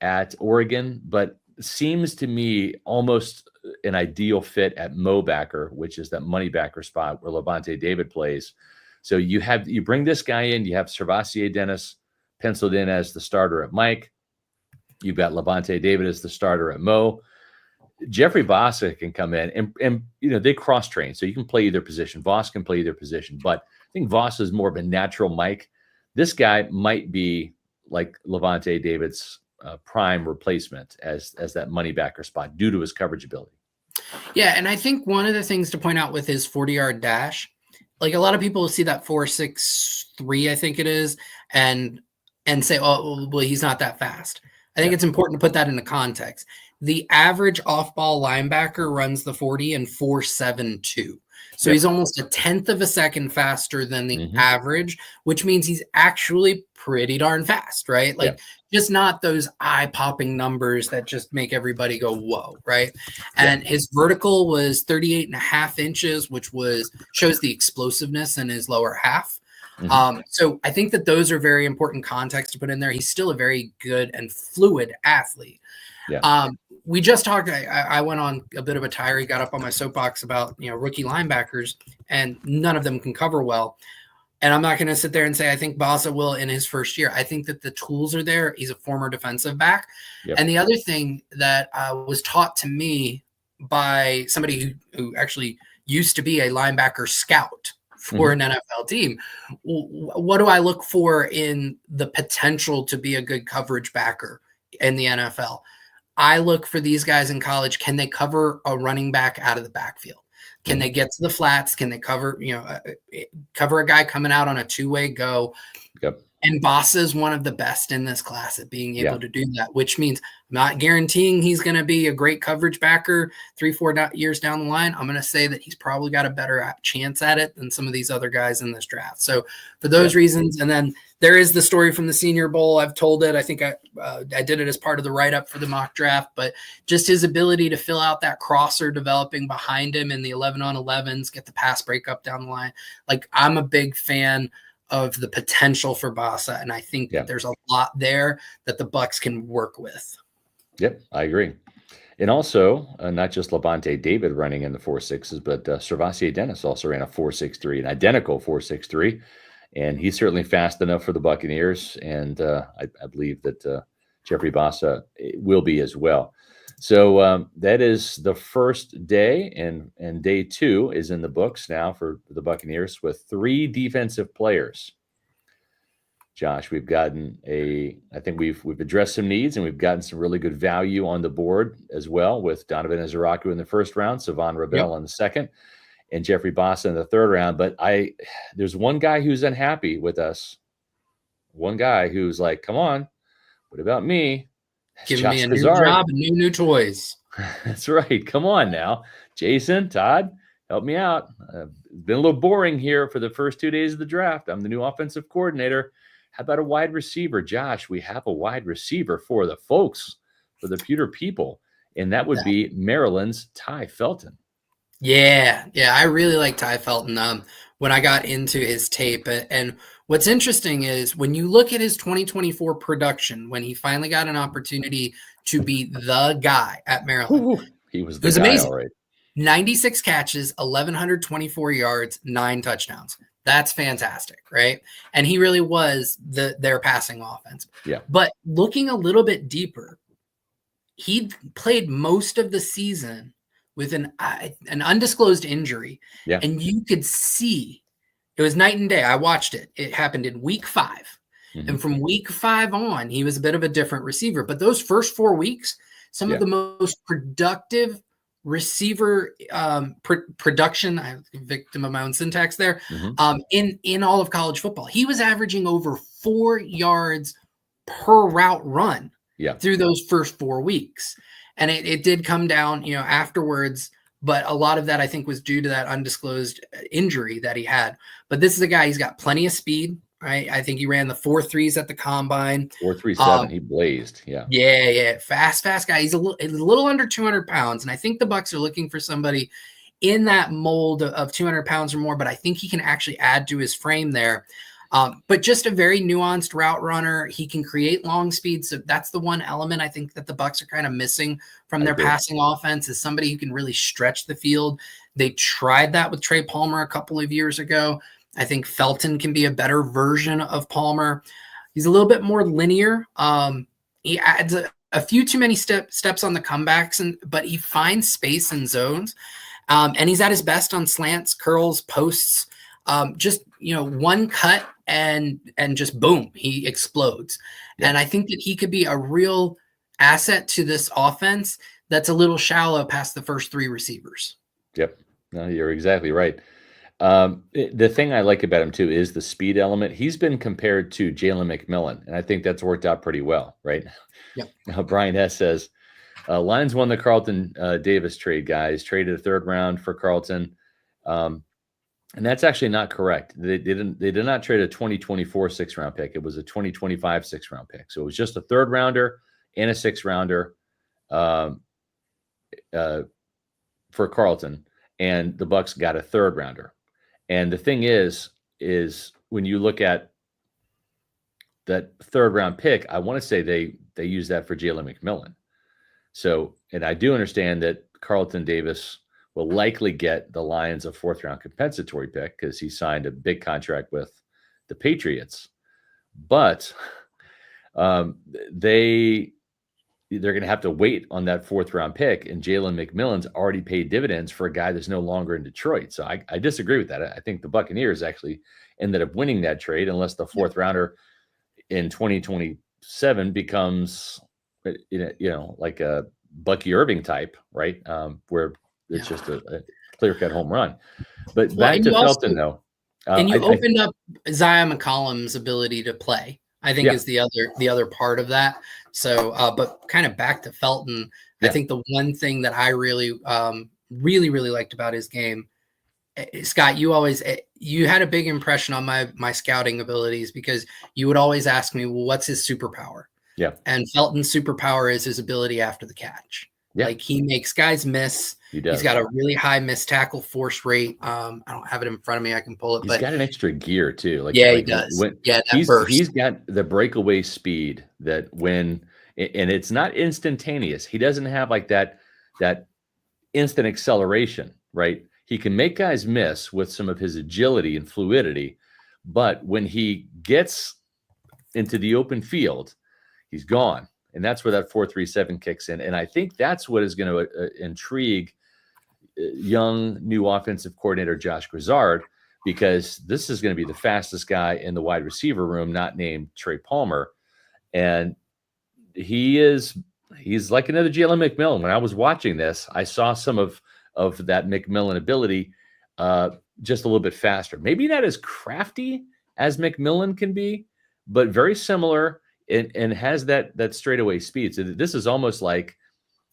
at Oregon, but seems to me almost an ideal fit at Mo backer, which is that money backer spot where Levante David plays. So you bring this guy in, you have Servassier Dennis penciled in as the starter at Mike. You've got Levante David as the starter at Mo. Jeffrey Bassa can come in and they cross train, so you can play either position. Voss can play either position, but I think Voss is more of a natural Mike. This guy might be like Levante David's prime replacement as that money backer spot due to his coverage ability. Yeah, and I think one of the things to point out with his 40-yard dash, like a lot of people see that 4.63, I think it is, and say, oh, well, he's not that fast. I think it's important to put that into context. The average off-ball linebacker runs the 40 in 4.72. So he's almost a tenth of a second faster than the average, which means he's actually pretty darn fast, right? Like just not those eye-popping numbers that just make everybody go, whoa, right? And his vertical was 38.5 inches, which shows the explosiveness in his lower half. So I think that those are very important context to put in there. He's still a very good and fluid athlete. We just talked, I went on a bit of a tirade, got up on my soapbox about, rookie linebackers, and none of them can cover well. And I'm not going to sit there and say, I think Bassa will in his first year. I think that the tools are there. He's a former defensive back. And the other thing that was taught to me by somebody who actually used to be a linebacker scout for an NFL team, what do I look for in the potential to be a good coverage backer in the NFL? I look for these guys in college. Can they cover a running back out of the backfield? Can they get to the flats? Can they cover a guy coming out on a two-way go? And Bassa is one of the best in this class at being able to do that, which means I'm not guaranteeing he's going to be a great coverage backer 3-4 years down the line. I'm going to say that he's probably got a better chance at it than some of these other guys in this draft. So for those reasons, and then there is the story from the Senior Bowl. I've told it. I think I did it as part of the write-up for the mock draft, but just his ability to fill out that crosser developing behind him in the 11-on-11s, get the pass breakup down the line. Like, I'm a big fan of the potential for Bassa, and I think that there's a lot there that the Bucs can work with. Yep, I agree. And also, not just Levante David running in the 4.6s, but Servassier Dennis also ran a 4.63, an identical 4.63. And he's certainly fast enough for the Buccaneers. And I believe that Jeffrey Bassa will be as well. So that is the first day, and day 2 is in the books now for the Buccaneers with 3 defensive players. Josh, we've gotten I think we've addressed some needs, and we've gotten some really good value on the board as well, with Donovan Ezeraku in the first round, Savon Rebel in the second, and Jeffrey Bassa in the third round. But there's one guy who's unhappy with us. One guy who's like, come on, what about me? Giving me a new job and new toys. That's right. Come on now. Jason, Todd, help me out. It's been a little boring here for the first 2 days of the draft. I'm the new offensive coordinator. How about a wide receiver? Josh, we have a wide receiver for the folks, for the Pewter people, and that would be Maryland's Ty Felton. Yeah, I really like Ty Felton when I got into his tape. And what's interesting is when you look at his 2024 production, when he finally got an opportunity to be the guy at Maryland. He was the guy, amazing. all right. 96 catches, 1,124 yards, 9 touchdowns. That's fantastic, right? And he really was their passing offense. Yeah. But looking a little bit deeper, he played most of the season with an undisclosed injury. Yeah. And you could see it was night and day. I watched it. It happened in week 5. Mm-hmm. And from week 5 on, he was a bit of a different receiver. But those first 4 weeks, some of the most productive receiver production, I'm a victim of my own syntax there, in all of college football. He was averaging over 4 yards per route run through those first 4 weeks. And it did come down, afterwards, but a lot of that I think was due to that undisclosed injury that he had. But this is a guy, he's got plenty of speed, right? I think he ran the 4.3s at the combine. 4.37, he blazed. Yeah. Fast guy. He's a little under 200 pounds. And I think the Bucs are looking for somebody in that mold of 200 pounds or more, but I think he can actually add to his frame there. But just a very nuanced route runner. He can create long speed. So that's the one element I think that the Bucs are kind of missing from their passing offense, is somebody who can really stretch the field. They tried that with Trey Palmer a couple of years ago. I think Felton can be a better version of Palmer. He's a little bit more linear. He adds a few too many steps on the comebacks, but he finds space in zones. And he's at his best on slants, curls, posts. Just one cut and just boom, he explodes. Yeah. And I think that he could be a real asset to this offense that's a little shallow past the first 3 receivers. Yep. No, you're exactly right. The thing I like about him too is the speed element. He's been compared to Jalen McMillan, and I think that's worked out pretty well, right? Yep. Now, Brian Hess says, Lions won the Carlton Davis trade, guys. Traded a 3rd round for Carlton. And that's actually not correct. They did not trade a 2024 6th-round pick. It was a 2025 6th-round pick. So it was just a 3rd rounder and a 6th rounder for Carlton, and the Bucs got a 3rd rounder. And the thing is when you look at that 3rd round pick, I want to say they used that for Jalen McMillan. So, and I do understand that Carlton Davis will likely get the Lions a 4th round compensatory pick because he signed a big contract with the Patriots. But they're going to have to wait on that 4th round pick, and Jalen McMillan's already paid dividends for a guy that's no longer in Detroit. So I disagree with that. I think the Buccaneers actually ended up winning that trade, unless the 4th rounder in 2027 becomes, like a Bucky Irving type, right? Where it's just a clear-cut home run. But back to Felton, though. And you opened up Zion McCollum's ability to play, I think, is the other part of that. So, but kind of back to Felton, I think the one thing that I really, really liked about his game, Scott, you had a big impression on my scouting abilities, because you would always ask me, well, what's his superpower? Yeah. And Felton's superpower is his ability after the catch. Yeah. Like, he makes guys miss. He's got a really high missed tackle force rate. I don't have it in front of me. I can pull it. He's got an extra gear too. He does. He's got the breakaway speed that and it's not instantaneous. He doesn't have like that that instant acceleration, right? He can make guys miss with some of his agility and fluidity, but when he gets into the open field, he's gone. And that's where that 4.37 kicks in. And I think that's what is going to intrigue young new offensive coordinator Josh Grizzard, because this is going to be the fastest guy in the wide receiver room, not named Trey Palmer. And he's like another Jalen McMillan. When I was watching this, I saw some of that McMillan ability, just a little bit faster. Maybe not as crafty as McMillan can be, but very similar, and has that straightaway speed. So this is almost like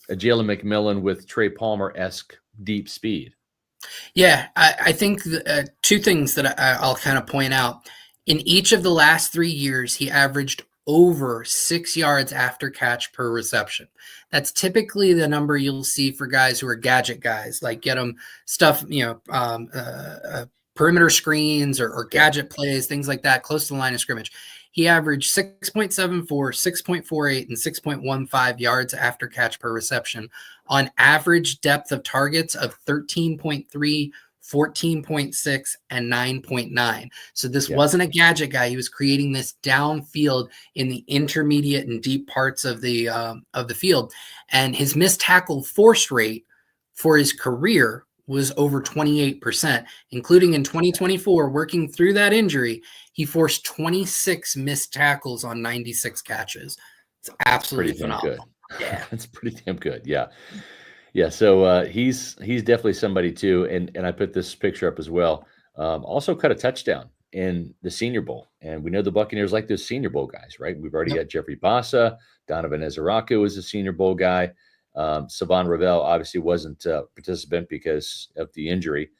a Jalen McMillan with Trey Palmer-esque deep speed. Yeah, I think two things that I'll kind of point out. In each of the last 3 years, he averaged over 6 yards after catch per reception. That's typically the number you'll see for guys who are gadget guys, like get them stuff, perimeter screens or gadget plays, things like that, close to the line of scrimmage. He averaged 6.74, 6.48, and 6.15 yards after catch per reception on average depth of targets of 13.3, 14.6, and 9.9. So this wasn't a gadget guy. He was creating this downfield in the intermediate and deep parts of the field. And his missed tackle force rate for his career was over 28%, including in 2024, working through that injury, he forced 26 missed tackles on 96 catches. It's absolutely phenomenal. Good. Yeah, that's pretty damn good. Yeah. Yeah. So he's definitely somebody too. And I put this picture up as well. Also cut a touchdown in the Senior Bowl. And we know the Buccaneers like those Senior Bowl guys, right? We've already got Jeffrey Bassa, Donovan Ezeraku is a Senior Bowl guy. Savon Ravel obviously wasn't a participant because of the injury,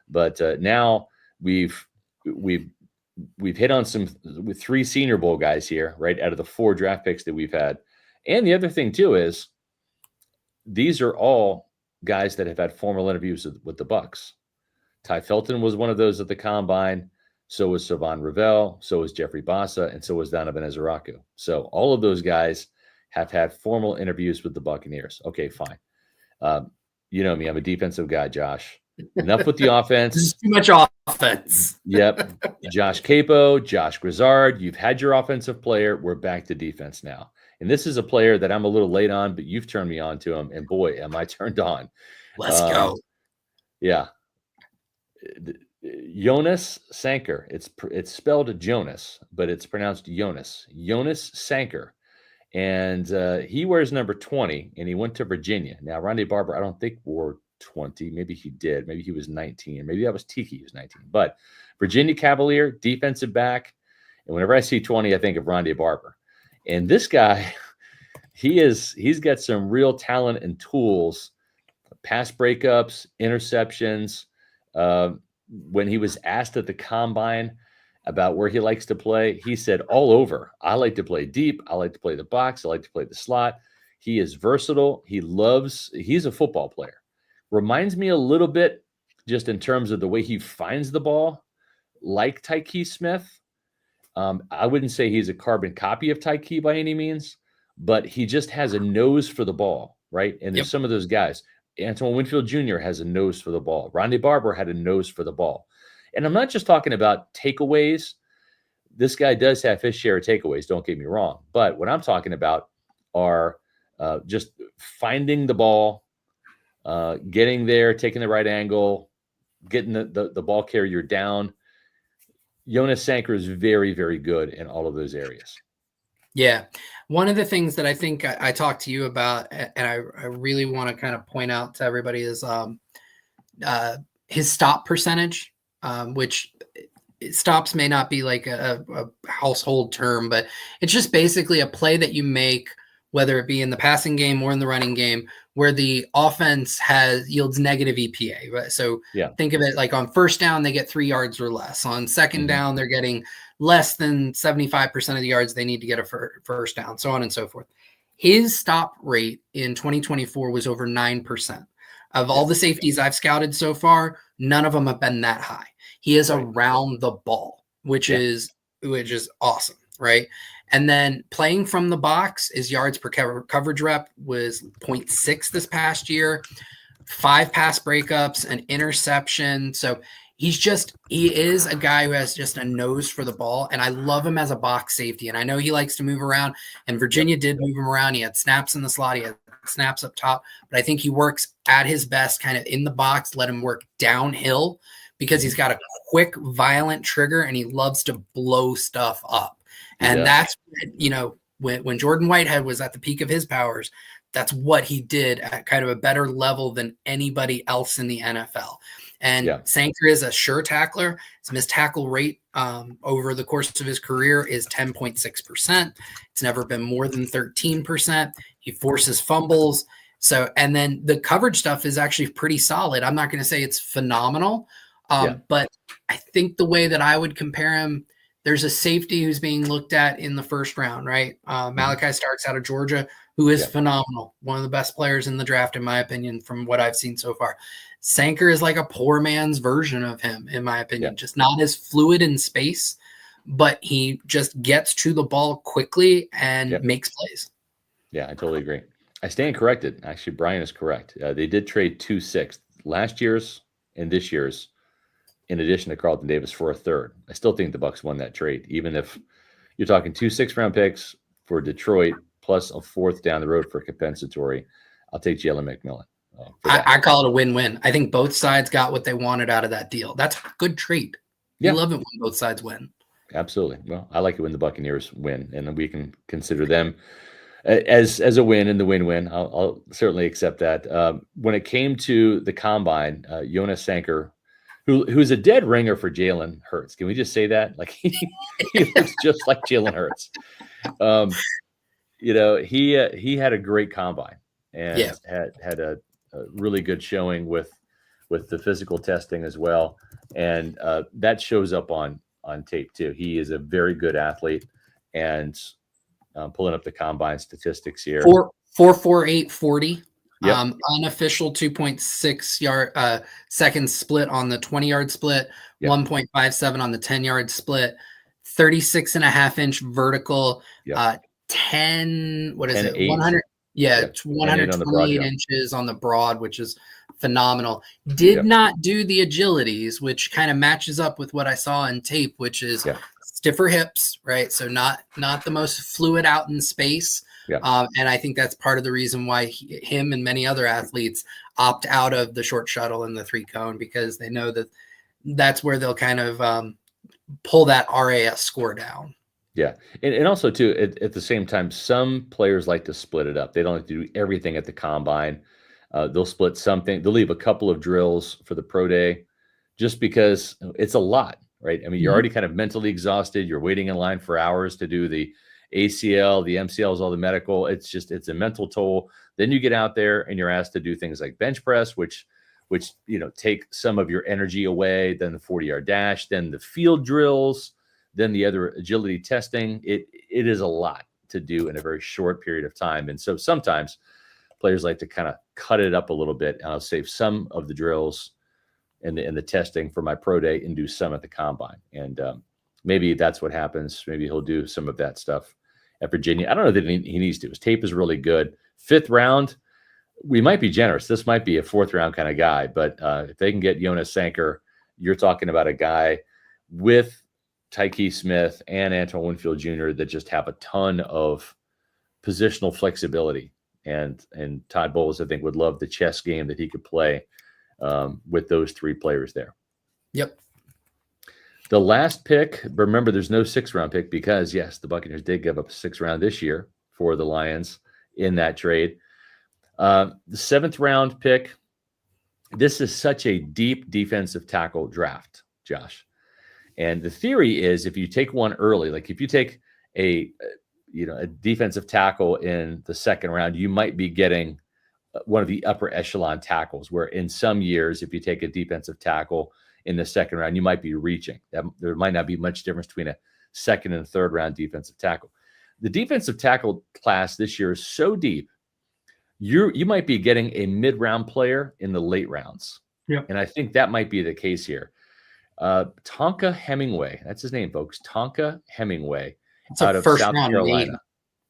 but now we've hit on with 3 Senior Bowl guys here, right, out of the 4 draft picks that we've had. And the other thing too is these are all guys that have had formal interviews with the Bucs. Ty Felton was one of those at the combine. So was Savon Ravel. So was Jeffrey Bassa, and so was Donovan Ezeraku. So all of those guys have had formal interviews with the Buccaneers. Okay, fine. You know me, I'm a defensive guy, Josh. Enough with the offense. This is too much offense. Yep. Josh Queipo, Josh Grizzard, you've had your offensive player. We're back to defense now. And this is a player that I'm a little late on, but you've turned me on to him. And boy, am I turned on. Let's go. Yeah. Jonas Sanker. It's spelled Jonas, but it's pronounced Jonas. Jonas Sanker. And he wears number 20, and he went to Virginia. Now, Rondé Barber, I don't think wore 20. Maybe he did. Maybe he was 19. Maybe that was Tiki. He was 19. But Virginia Cavalier, defensive back. And whenever I see 20, I think of Rondé Barber. And this guy, he's got some real talent and tools, pass breakups, interceptions. When he was asked at the combine about where he likes to play, he said all over. I like to play deep. I like to play the box. I like to play the slot. He is versatile. He's a football player. Reminds me a little bit, just in terms of the way he finds the ball, like Tyke Smith. I wouldn't say he's a carbon copy of Tyke by any means, but he just has a nose for the ball, right? And there's some of those guys. Antoine Winfield Jr. has a nose for the ball. Rondé Barber had a nose for the ball. And I'm not just talking about takeaways. This guy does have his share of takeaways, don't get me wrong. But what I'm talking about are just finding the ball, getting there, taking the right angle, getting the ball carrier down. Jonas Sanker is very, very good in all of those areas. Yeah. One of the things that I think I talked to you about, and I really want to kind of point out to everybody, is his stop percentage, which stops may not be like a household term, but it's just basically a play that you make, whether it be in the passing game or in the running game, where the offense yields negative EPA. Right? So think of it like on first down, they get 3 yards or less. On second down, they're getting less than 75% of the yards they need to get a first down, so on and so forth. His stop rate in 2024 was over 9%. Of all the safeties I've scouted so far, none of them have been that high. He is around the ball, which is awesome, right? And then playing from the box, his yards per coverage rep was 0.6 this past year, 5 pass breakups, an interception. So he is a guy who has just a nose for the ball. And I love him as a box safety. And I know he likes to move around, and Virginia did move him around. He had snaps in the slot, he had snaps up top, but I think he works at his best kind of in the box, let him work downhill because he's got a quick, violent trigger and he loves to blow stuff up. And that's, when Jordan Whitehead was at the peak of his powers, that's what he did at kind of a better level than anybody else in the NFL. And Sanker is a sure tackler. His missed tackle rate over the course of his career is 10.6%. It's never been more than 13%. He forces fumbles. So, and then the coverage stuff is actually pretty solid. I'm not going to say it's phenomenal, but I think the way that I would compare him, there's a safety who's being looked at in the first round, right? Malachi Starks out of Georgia, who is phenomenal. One of the best players in the draft, in my opinion, from what I've seen so far. Sanker is like a poor man's version of him, in my opinion, just not as fluid in space, but he just gets to the ball quickly and makes plays. Yeah, I totally agree. I stand corrected. Actually, Brian is correct. They did trade 2 sixths last year's and this year's, in addition to Carlton Davis, for a third. I still think the Bucs won that trade, even if you're talking 2 6th-round picks for Detroit plus a 4th down the road for compensatory. I'll take Jalen McMillan. I call it a win-win. I think both sides got what they wanted out of that deal. That's a good trade. You love it when both sides win. Absolutely. Well, I like it when the Buccaneers win, and we can consider them as a win in the win-win. I'll certainly accept that. When it came to the combine, Jonas Sanker, who's a dead ringer for Jalen Hurts. Can we just say that? Like he looks just like Jalen Hurts. He had a great combine and had a really good showing with the physical testing as well, and that shows up on tape too. He is a very good athlete, and pulling up the combine statistics here. 4.48 40. Unofficial 2.6 seconds split on the 20-yard split, 1.57 on the 10-yard split, 36.5-inch vertical, 10, what is 10, it? 8. 100. Yeah, 128 inches on the broad, which is phenomenal. Did not do the agilities, which kind of matches up with what I saw in tape, which is stiffer hips, right? So not the most fluid out in space. And I think that's part of the reason why him and many other athletes opt out of the short shuttle and the 3-cone, because they know that that's where they'll kind of pull that RAS score down. Yeah. And also, too, at the same time, some players like to split it up. They don't like to do everything at the combine. They'll split something. They'll leave a couple of drills for the pro day just because it's a lot, right? I mean, you're already kind of mentally exhausted. You're waiting in line for hours to do the ACL, the MCLs, all the medical. It's a mental toll. Then you get out there and you're asked to do things like bench press, which take some of your energy away. Then the 40-yard dash, then the field drills, then the other agility testing. It is a lot to do in a very short period of time. And so sometimes players like to kind of cut it up a little bit, and I'll save some of the drills and the testing for my pro day and do some at the combine. And maybe that's what happens. Maybe he'll do some of that stuff at Virginia. I don't know that he needs to. His tape is really good. 5th round, we might be generous. This might be a 4th round kind of guy, but if they can get Jonas Sanker, you're talking about a guy with Tyke Smith and Antoine Winfield Jr. that just have a ton of positional flexibility. And Todd Bowles, I think, would love the chess game that he could play with those 3 players there. Yep. The last pick, remember, there's no 6th-round pick because, yes, the Buccaneers did give up a 6th round this year for the Lions in that trade. The 7th-round pick, this is such a deep defensive tackle draft, Josh. And the theory is if you take one early, like if you take a defensive tackle in the 2nd round, you might be getting one of the upper echelon tackles, where in some years, if you take a defensive tackle in the 2nd round, you might be reaching. There might not be much difference between a 2nd and 3rd round defensive tackle. The defensive tackle class this year is so deep, you might be getting a mid-round player in the late rounds. Yeah. And I think that might be the case here. Tonka Hemingway, that's his name, folks. Tonka Hemingway, It's out a of first South round Carolina. name.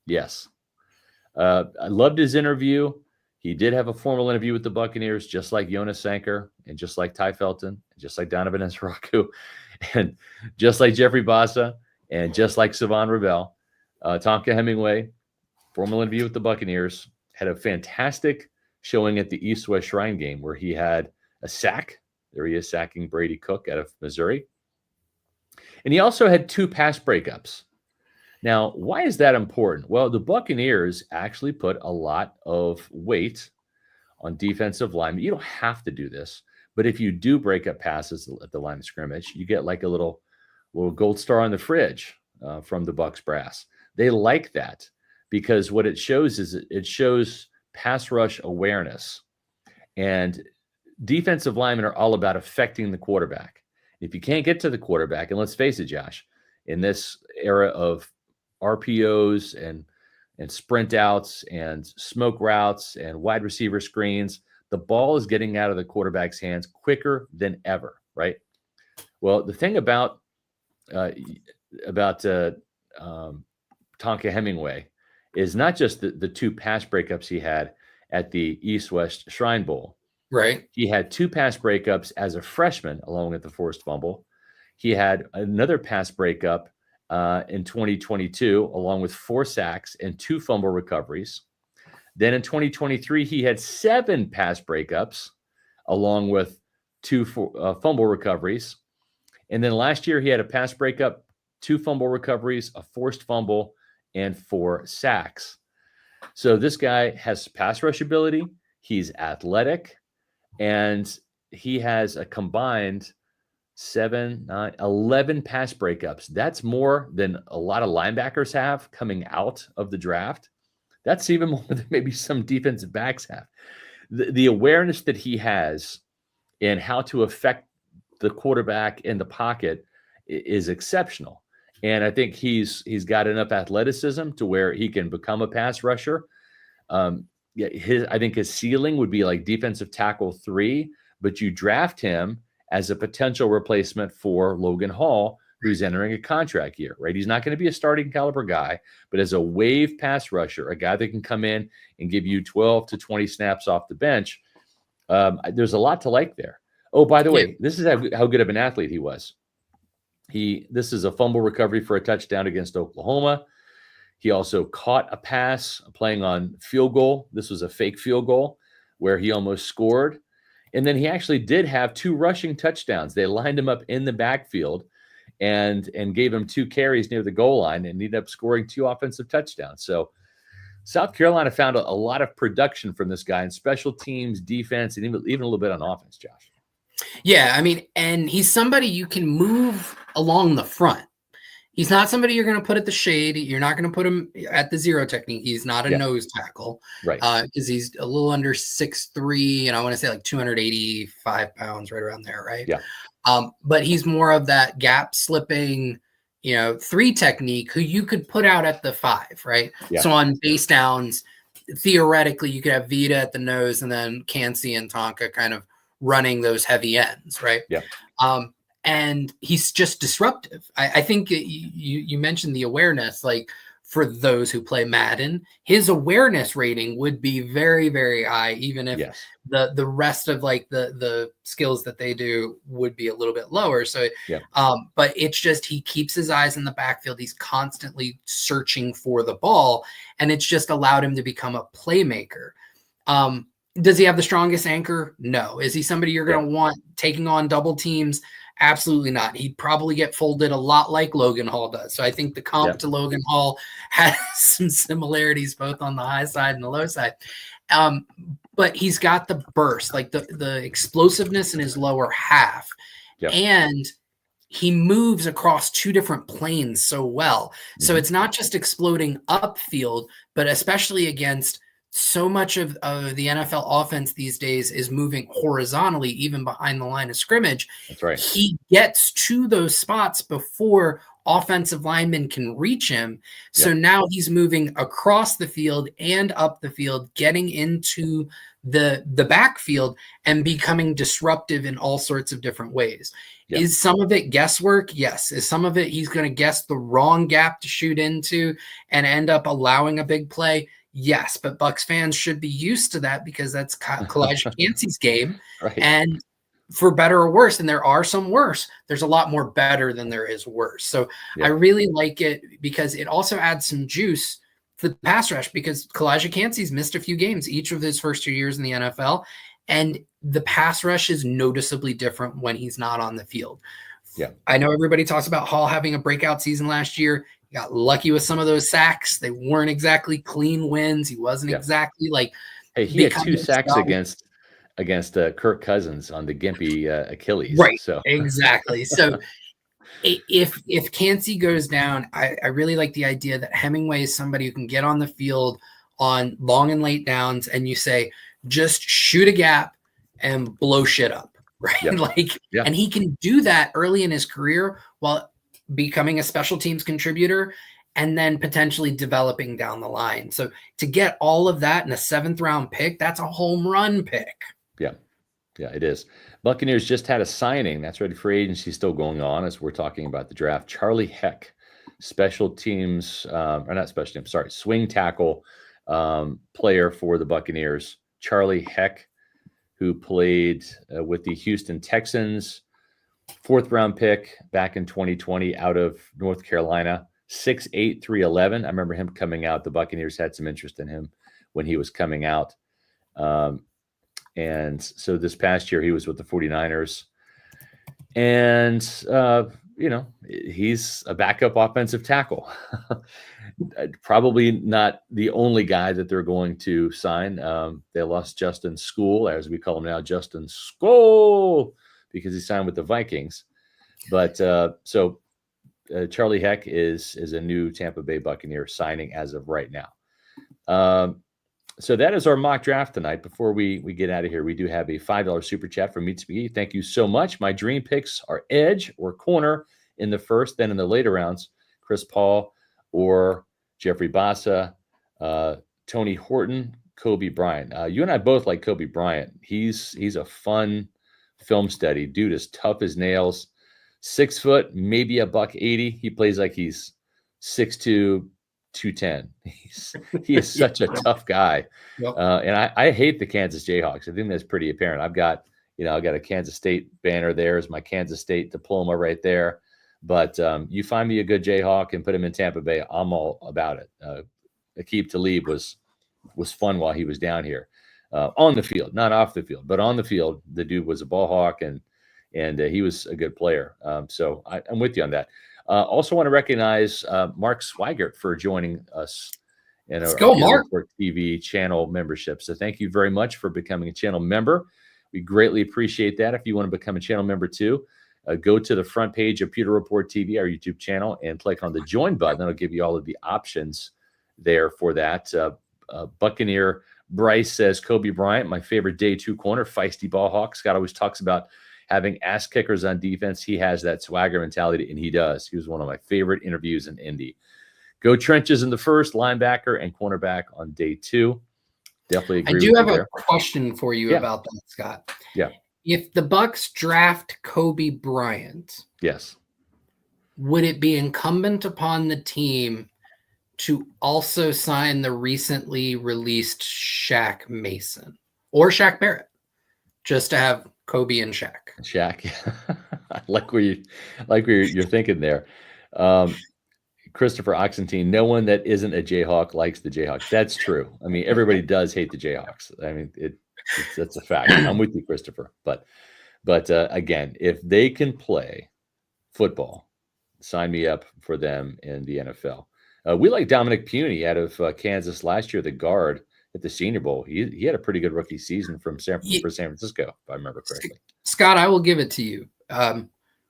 Yes. I loved his interview. He did have a formal interview with the Buccaneers, just like Jonas Sanker and just like Ty Felton, and just like Donovan Ezraku, and just like Jeffrey Bassa, and just like Savon Rebel. Tonka Hemingway, formal interview with the Buccaneers, had a fantastic showing at the East-West Shrine game where he had a sack. There he is sacking Brady Cook out of Missouri. And he also had 2 pass breakups. Now, why is that important? Well, the Buccaneers actually put a lot of weight on defensive linemen. You don't have to do this, but if you do break up passes at the line of scrimmage, you get like a little gold star on the fridge from the Bucs brass. They like that because what it shows is it shows pass rush awareness. And defensive linemen are all about affecting the quarterback. If you can't get to the quarterback, and let's face it, Josh, in this era of RPOs and sprint outs and smoke routes and wide receiver screens, the ball is getting out of the quarterback's hands quicker than ever, right? Well, the thing about Tonka Hemingway is not just the 2 pass breakups he had at the East-West Shrine Bowl. Right. He had 2 pass breakups as a freshman, along with the forced fumble. He had another pass breakup in 2022, along with 4 sacks and 2 fumble recoveries. Then in 2023, he had 7 pass breakups, along with 2 fumble recoveries. And then last year, he had a pass breakup, 2 fumble recoveries, a forced fumble, and 4 sacks. So this guy has pass rush ability. He's athletic, and he has a combined 7, 9, 11 pass breakups. That's more than a lot of linebackers have coming out of the draft. That's even more than maybe some defensive backs have. The awareness that he has in how to affect the quarterback in the pocket is exceptional. And I think he's got enough athleticism to where he can become a pass rusher. I think his ceiling would be like defensive tackle 3, but you draft him as a potential replacement for Logan Hall, who's entering a contract year, right? He's not going to be a starting caliber guy, but as a wave pass rusher, a guy that can come in and give you 12 to 20 snaps off the bench, there's a lot to like there. Oh, by the way, this is how good of an athlete he was. This is a fumble recovery for a touchdown against Oklahoma. He also caught a pass playing on field goal. This was a fake field goal where he almost scored. And then he actually did have 2 rushing touchdowns. They lined him up in the backfield and gave him 2 carries near the goal line and ended up scoring 2 offensive touchdowns. So South Carolina found a lot of production from this guy in special teams, defense, and even a little bit on offense, Josh. Yeah, I mean, and he's somebody you can move along the front. He's not somebody you're going to put at the shade. You're not going to put him at the zero technique. He's not a nose tackle, right? Because he's a little under 6'3", and I want to say like 285 pounds, right around there, right? Yeah. But he's more of that gap slipping, 3 technique who you could put out at the 5, right? Yeah. So on base downs, theoretically, you could have Vita at the nose and then Cansey and Tonka kind of running those heavy ends, right? Yeah. And he's just disruptive. I think you mentioned the awareness, like for those who play Madden, his awareness rating would be very, very high, even if the rest of like the skills that they do would be a little bit lower. So, but it's just, he keeps his eyes in the backfield. He's constantly searching for the ball, and it's just allowed him to become a playmaker. Does he have the strongest anchor? No. Is he somebody you're going to want taking on double teams? Absolutely not. He'd probably get folded a lot like Logan Hall does. So I think the comp to Logan Hall has some similarities both on the high side and the low side. But he's got the burst, like the explosiveness in his lower half. Yep. And he moves across 2 different planes so well. So it's not just exploding upfield, but especially against so much of the NFL offense these days is moving horizontally, even behind the line of scrimmage. That's right. He gets to those spots before offensive linemen can reach him. So now he's moving across the field and up the field, getting into the backfield and becoming disruptive in all sorts of different ways. Is some of it guesswork? Yes. Is some of it he's going to guess the wrong gap to shoot into and end up allowing a big play? Yes, but Bucs fans should be used to that because that's Kalijah Cansey's game. Right. And for better or worse, and there are some worse, there's a lot more better than there is worse. So I really like it because it also adds some juice for the pass rush because Kalijah Cansey's missed a few games each of his first 2 years in the NFL. And the pass rush is noticeably different when he's not on the field. Yeah. I know everybody talks about Hall having a breakout season last year. He got lucky with some of those sacks. They weren't exactly clean wins. He wasn't exactly like. Hey, he had 2 sacks against Kirk Cousins on the gimpy Achilles. Right. So exactly. So if Cansey goes down, I really like the idea that Hemingway is somebody who can get on the field on long and late downs, and you say, just shoot a gap and blow shit up, right? And he can do that early in his career while becoming a special teams contributor and then potentially developing down the line. So to get all of that in a 7th round pick, that's a home run pick. Yeah, it is. Buccaneers just had a signing. That's ready for agency, still going on as we're talking about the draft. Charlie Heck, special teams, or not special teams, sorry, swing tackle player for the Buccaneers. Charlie Heck, who played with the Houston Texans, 4th round pick back in 2020 out of North Carolina, 6'8", 311. I remember him coming out. The Buccaneers had some interest in him when he was coming out. And so this past year he was with the 49ers. And, he's a backup offensive tackle. Probably not the only guy that they're going to sign. They lost Justin School, as we call him now, Justin School, because he signed with the Vikings. But Charlie Heck is a new Tampa Bay Buccaneer signing as of right now. So that is our mock draft tonight. Before we get out of here, we do have a $5 super chat from Meets McGee. Thank you so much. My dream picks are edge or corner in the first, then in the later rounds, Chris Paul or Jeffrey Bassa, Tony Horton, Kobe Bryant. You and I both like Kobe Bryant. He's a fun film study. Dude is tough as nails. 6 foot, maybe $180. He plays like he's 6'2", 210. He is such a tough guy. And I hate the Kansas Jayhawks. I think that's pretty apparent. I've got a Kansas State banner there as my Kansas State diploma right there. But you find me a good Jayhawk and put him in Tampa Bay, I'm all about it. Aqib Talib was fun while he was down here on the field, not off the field, but on the field. The dude was a ball hawk and he was a good player. So I'm with you on that. Also want to recognize Mark Swigert for joining us in our Mark TV channel membership. So thank you very much for becoming a channel member. We greatly appreciate that. If you want to become a channel member too, go to the front page of Pewter Report TV, our YouTube channel, and click on the join button. That'll give you all of the options there for that. Buccaneer Bryce says, Kobe Bryant, my favorite day 2 corner, feisty ball hawk. Scott always talks about having ass kickers on defense. He has that swagger mentality, and he does. He was one of my favorite interviews in Indy. Go trenches in the first, linebacker and cornerback on day 2. Definitely agree. I do have a question for you about that, Scott. Yeah. If the Bucs draft Kobe Bryant, yes, would it be incumbent upon the team to also sign the recently released Shaq Mason or Shaq Barrett, just to have Kobe and Shaq? Shaq, I like where you're thinking there. Christopher Oxentine, no one that isn't a Jayhawk likes the Jayhawks. That's true. I mean, everybody does hate the Jayhawks. I mean, that's a fact. I'm with you, Christopher. But again, if they can play football, sign me up for them in the NFL. We like Dominic Puny out of Kansas last year, the guard at the Senior Bowl. He had a pretty good rookie season for San Francisco, if I remember correctly. Scott, I will give it to you.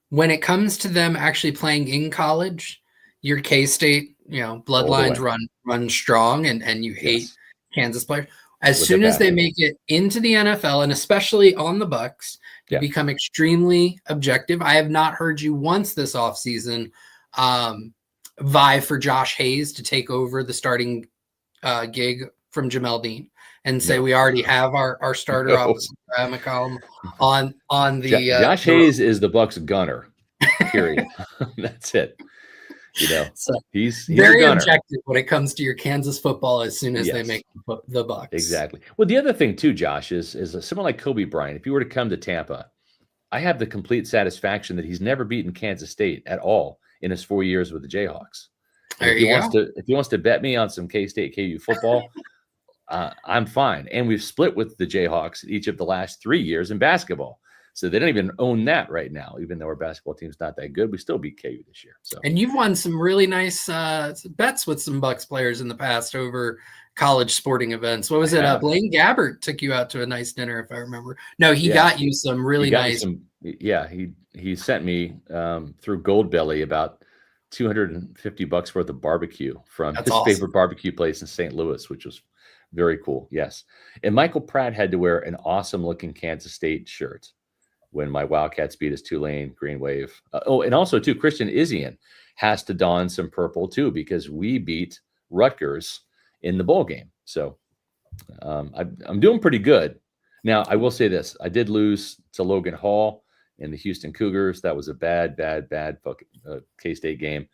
When it comes to them actually playing in college, your K-State, bloodlines run strong, and you hate Kansas players. As soon as they make it into the NFL, and especially on the Bucs, you become extremely objective. I have not heard you once this offseason vie for Josh Hayes to take over the starting gig from Jamel Dean and say we already have our starter opposite McCollum on the Josh Hayes is the Bucs gunner. Period. That's it. So he's very a gunner. objective when it comes to your Kansas football as soon as they make the Bucs. Exactly. Well, the other thing too, Josh, is someone like Kobe Bryant. If you were to come to Tampa, I have the complete satisfaction that he's never beaten Kansas State at all in his 4 years with the Jayhawks. If he wants to bet me on some K-State KU football, I'm fine. And we've split with the Jayhawks each of the last 3 years in basketball. So they don't even own that right now. Even though our basketball team's not that good, we still beat KU this year. So, and you've won some really nice bets with some Bucs players in the past over college sporting events. What was it? Blaine Gabbert took you out to a nice dinner, if I remember. No, he got you some really nice. He sent me through Goldbelly about $250 worth of barbecue from his favorite barbecue place in St. Louis, which was very cool. Yes. And Michael Pratt had to wear an awesome looking Kansas State shirt when my Wildcats beat his Tulane Green Wave. And also too, Christian Izzian has to don some purple too, because we beat Rutgers in the bowl game. So I'm doing pretty good. Now, I will say this. I did lose to Logan Hall in the Houston Cougars. That was a bad fucking K-State game.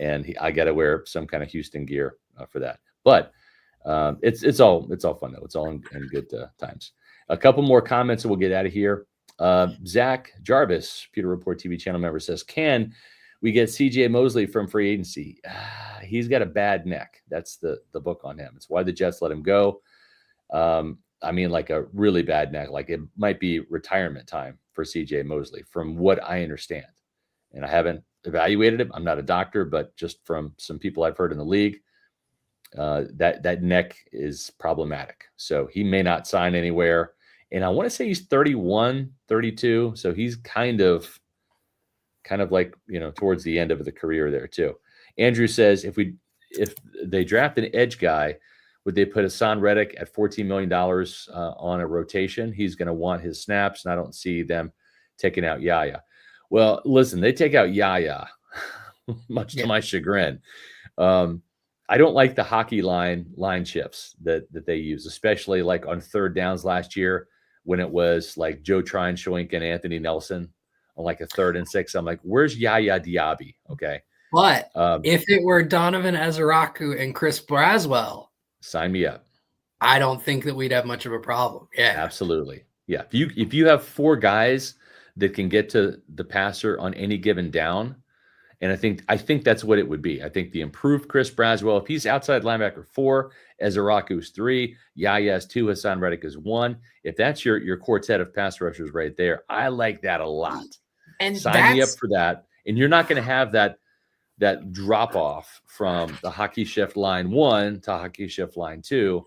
And I got to wear some kind of Houston gear for that. But it's all fun though. It's all in good times. A couple more comments and we'll get out of here. Zach Jarvis, Pewter Report TV channel member, says, can we get CJ Mosley from free agency? He's got a bad neck. That's the book on him. It's why the Jets let him go. I mean, like a really bad neck. Like it might be retirement time for CJ Mosley from what I understand. And I haven't evaluated him. I'm not a doctor, but just from some people I've heard in the league, that neck is problematic. So he may not sign anywhere. And I want to say he's 31, 32. So he's kind of like, towards the end of the career there too. Andrew says, if they draft an edge guy, would they put Hassan Reddick at $14 million on a rotation? He's going to want his snaps. And I don't see them taking out Yaya. Well, listen, they take out Yaya, much to my chagrin. I don't like the hockey line shifts that they use, especially like on third downs last year when it was like Joe Trine, Shoink, and Anthony Nelson on like a 3rd and 6. I'm like, where's Yaya Diaby? Okay. But if it were Donovan Ezeraku and Chris Braswell, sign me up. I don't think that we'd have much of a problem. Yeah, absolutely. Yeah. If you have 4 guys that can get to the passer on any given down, and I think that's what it would be. I think the improved Chris Braswell, if he's outside linebacker 4, Ezeraku's 3, Yaya's 2, Hassan Reddick is 1. If that's your quartet of pass rushers right there, I like that a lot. And sign me up for that. And you're not going to have that drop off from the hockey shift line 1 to hockey shift line 2.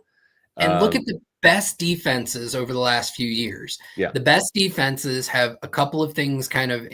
And look at the best defenses over the last few years. Yeah. The best defenses have a couple of things kind of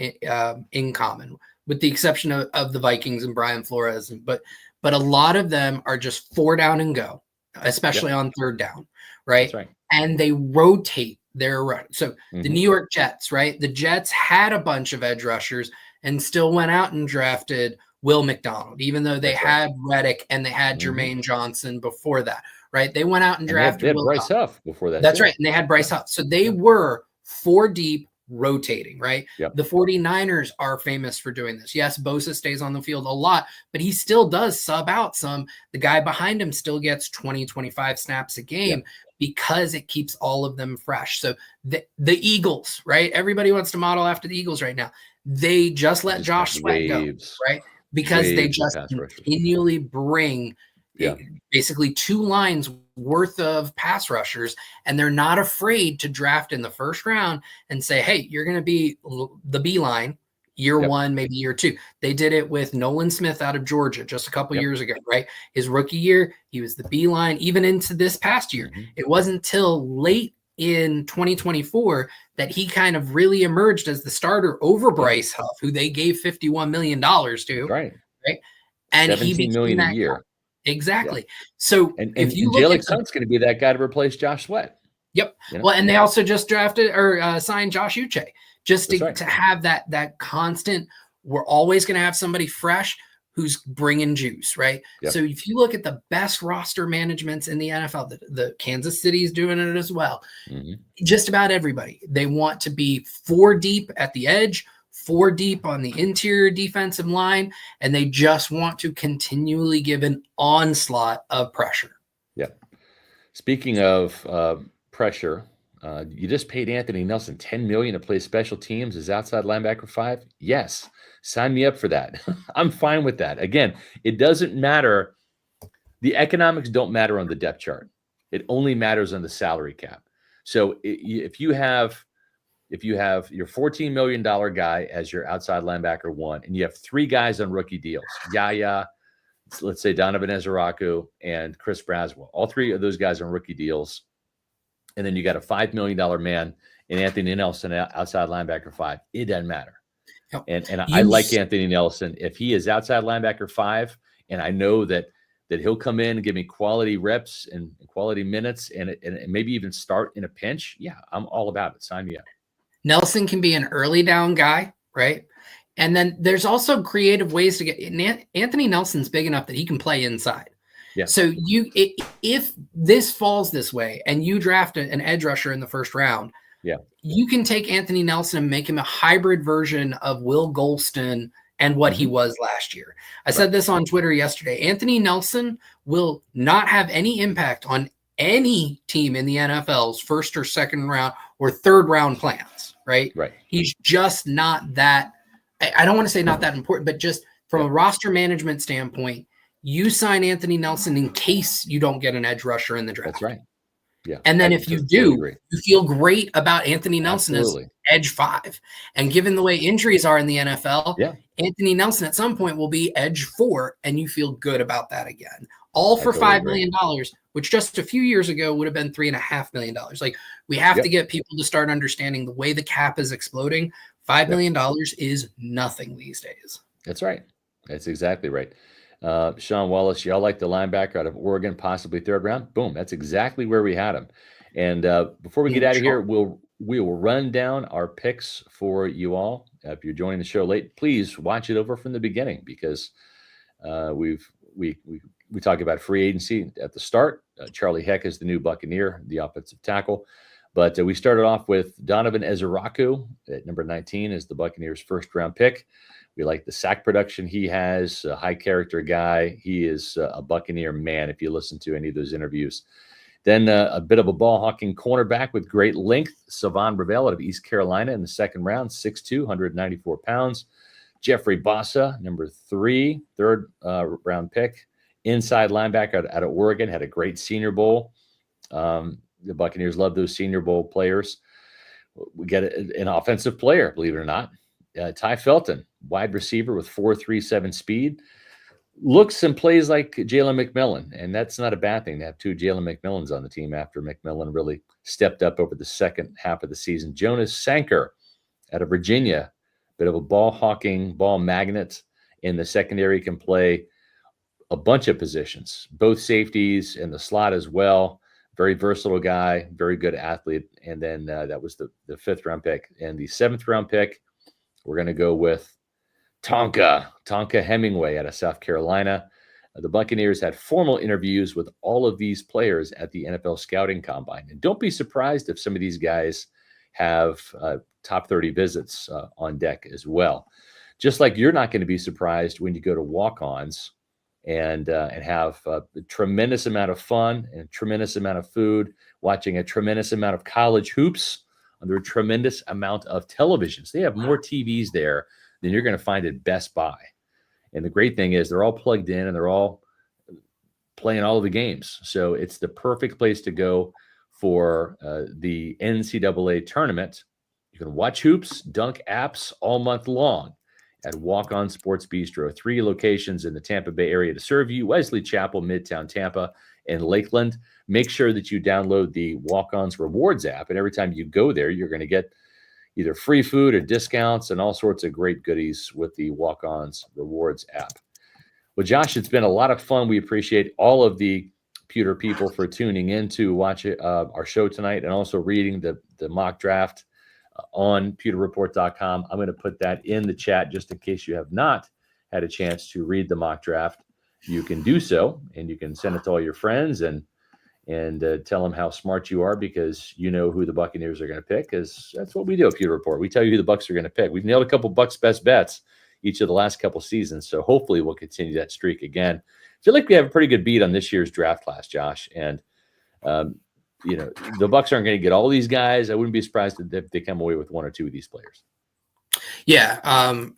in common, with the exception of the Vikings and Brian Flores. But a lot of them are just 4 down and go, especially on 3rd down, right? That's right. And they rotate their run. So the New York Jets, right? The Jets had a bunch of edge rushers and still went out and drafted Will McDonald, even though they had Reddick and they had Jermaine Johnson before that, right? They went out and drafted they had Bryce Huff before that. That's right. And they had Bryce Huff. So they were 4 deep, rotating, right? Yep. The 49ers are famous for doing this. Yes, Bosa stays on the field a lot, but he still does sub out some. The guy behind him still gets 20, 25 snaps a game because it keeps all of them fresh. So the Eagles, right? Everybody wants to model after the Eagles right now. They just let Josh Sweat go, right? Because they just continually bring basically 2 lines worth of pass rushers, and they're not afraid to draft in the 1st round and say, hey, you're going to be the B line year 1, maybe year 2. They did it with Nolan Smith out of Georgia just a couple years ago, right? His rookie year, he was the B line, even into this past year. It wasn't till late in 2024 that he kind of really emerged as the starter over Bryce Huff, who they gave $51 million to. Right. And he became $17 million a year. Exactly. So if you look at Hunt's going to be that guy to replace Josh Sweat. Yep. Well, and they also just drafted or signed Josh Uche just to have that constant we're always going to have somebody fresh who's bringing juice, right? Yep. So if you look at the best roster managements in the NFL, the Kansas City is doing it as well. Just about everybody. They want to be 4 deep at the edge, 4 deep on the interior defensive line, and they just want to continually give an onslaught of pressure. Yep. Speaking of pressure, you just paid Anthony Nelson $10 million to play special teams as outside linebacker 5. Yes, sign me up for that. I'm fine with that. Again, it doesn't matter. The economics don't matter on the depth chart. It only matters on the salary cap. So if you have your $14 million guy as your outside linebacker 1, and you have 3 guys on rookie deals, Yaya, let's say Donovan Ezeraku and Chris Braswell, all 3 of those guys on rookie deals. And then you got a $5 million man in Anthony Nelson, outside linebacker 5. It doesn't matter. And I like Anthony Nelson. If he is outside linebacker 5, and I know that he'll come in and give me quality reps and quality minutes and maybe even start in a pinch, yeah, I'm all about it. Sign me up. Nelson can be an early down guy, right? And then there's also creative ways to get Anthony Nelson's big enough that he can play inside. Yeah. So if this falls this way and you draft an edge rusher in the first round, yeah, you can take Anthony Nelson and make him a hybrid version of Will Golston and what he was last year. I said this on Twitter yesterday. Anthony Nelson will not have any impact on any team in the NFL's first or second round or third round plans, right? Right. He's just not that, I don't want to say not that important, but just from a roster management standpoint, you sign Anthony Nelson in case you don't get an edge rusher in the draft. That's right. Yeah. And then if you do, you feel great about Anthony Nelson as edge 5. And given the way injuries are in the NFL, Anthony Nelson at some point will be edge 4, and you feel good about that again. All for $5 million, which just a few years ago would have been $3.5 million. Like, we have to get people to start understanding the way the cap is exploding. $5 million is nothing these days. That's right. That's exactly right. Sean Wallace, y'all like the linebacker out of Oregon, possibly 3rd round. Boom. That's exactly where we had him. And before we get out of here, we will run down our picks for you all. If you're joining the show late, please watch it over from the beginning, because we talk about free agency at the start. Charlie Heck is the new Buccaneer, the offensive tackle. But we started off with Donovan Ezeraku at number 19 as the Buccaneers' 1st round pick. We like the sack production he has, a high character guy. He is a Buccaneer man if you listen to any of those interviews. Then a bit of a ball hawking cornerback with great length, Savon Ravel out of East Carolina in the 2nd round, 6'2", 194 pounds. Jeffrey Bossa, number 3, 3rd round pick. Inside linebacker out of Oregon, had a great Senior Bowl. The Buccaneers love those Senior Bowl players. We get an offensive player, believe it or not. Ty Felton, wide receiver with 4.37 speed. Looks and plays like Jalen McMillan, and that's not a bad thing to have 2 Jalen McMillans on the team after McMillan really stepped up over the second half of the season. Jonas Sanker out of Virginia, bit of a ball hawking, ball magnet in the secondary, can play a bunch of positions, both safeties and the slot as well. Very versatile guy, very good athlete. And then that was the 5th round pick. And the 7th round pick, we're going to go with Tonka Hemingway out of South Carolina. The Buccaneers had formal interviews with all of these players at the NFL Scouting Combine. And don't be surprised if some of these guys have top 30 visits on deck as well. Just like you're not going to be surprised when you go to walk-ons and have a tremendous amount of fun and a tremendous amount of food, watching a tremendous amount of college hoops under a tremendous amount of televisions. They have more TVs there than you're going to find at Best Buy. And the great thing is they're all plugged in and they're all playing all of the games. So it's the perfect place to go for the NCAA tournament. You can watch hoops, dunk apps all month long at Walk On Sports Bistro. 3 locations in the Tampa Bay area to serve you: Wesley Chapel, Midtown Tampa, and Lakeland. Make sure that you download the Walk On's Rewards app. And every time you go there, you're going to get either free food or discounts and all sorts of great goodies with the Walk On's Rewards app. Well, Josh, it's been a lot of fun. We appreciate all of the Pewter people for tuning in to watch our show tonight and also reading the mock draft. on pewterreport.com. I'm going to put that in the chat just in case you have not had a chance to read the mock draft. You can do so, and you can send it to all your friends and tell them how smart you are, because you know who the Buccaneers are going to pick, because that's what we do at Pewter Report. We tell you who the Bucs are going to pick. We've nailed a couple Bucs best bets each of the last couple seasons, so hopefully we'll continue that streak again. I feel like we have a pretty good beat on this year's draft class, Josh, and you know, the Bucs aren't going to get all these guys. I wouldn't be surprised if they come away with one or two of these players. Yeah,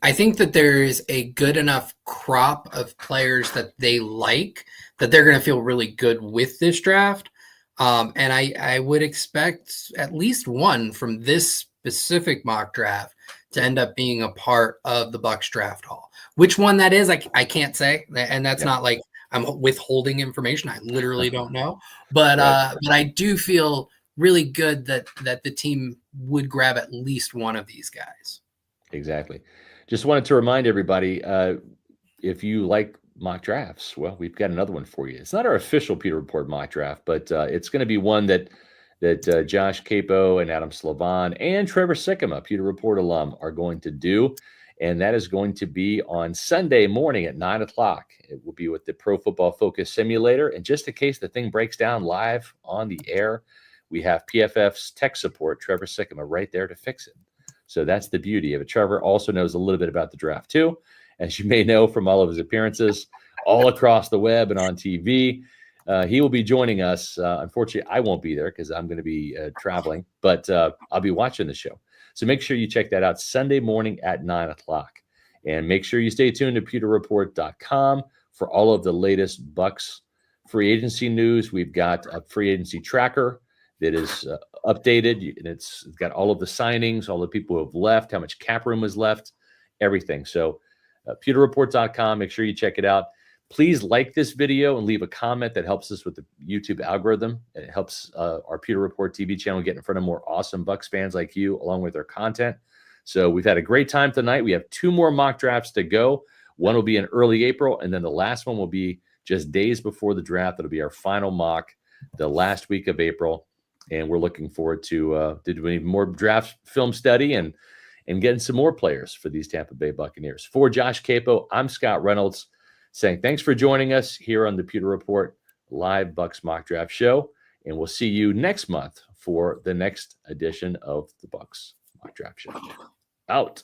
I think that there is a good enough crop of players that they like that they're going to feel really good with this draft. And I would expect at least one from this specific mock draft to end up being a part of the Bucs draft haul. Which one that is, I can't say, and that's not like I'm withholding information. I literally don't know, but but I do feel really good that the team would grab at least one of these guys. Exactly. Just wanted to remind everybody, if you like mock drafts, well, we've got another one for you. It's not our official Pewter Report mock draft, but it's going to be one that Josh Queipo and Adam Slavon and Trevor Sikkema, Pewter Report alum, are going to do. And that is going to be on Sunday morning at 9 o'clock. It will be with the Pro Football Focus Simulator. And just in case the thing breaks down live on the air, we have PFF's tech support, Trevor Sikkema, right there to fix it. So that's the beauty of it. Trevor also knows a little bit about the draft too, as you may know from all of his appearances all across the web and on TV. He will be joining us. Unfortunately, I won't be there because I'm going to be traveling, but I'll be watching the show. So make sure you check that out Sunday morning at 9 o'clock. And make sure you stay tuned to pewterreport.com for all of the latest Bucs free agency news. We've got a free agency tracker that is updated, and it's got all of the signings, all the people who have left, how much cap room is left, everything. So pewterreport.com, make sure you check it out. Please like this video and leave a comment. That helps us with the YouTube algorithm. It helps our Pewter Report TV channel get in front of more awesome Bucs fans like you, along with their content. So we've had a great time tonight. We have 2 more mock drafts to go. One will be in early April, and then the last one will be just days before the draft. It'll be our final mock the last week of April. And we're looking forward to doing even more draft film study and getting some more players for these Tampa Bay Buccaneers. For Josh Queipo, I'm Scott Reynolds, saying thanks for joining us here on the Pewter Report live Bucs mock draft show. And we'll see you next month for the next edition of the Bucs mock draft show. Out.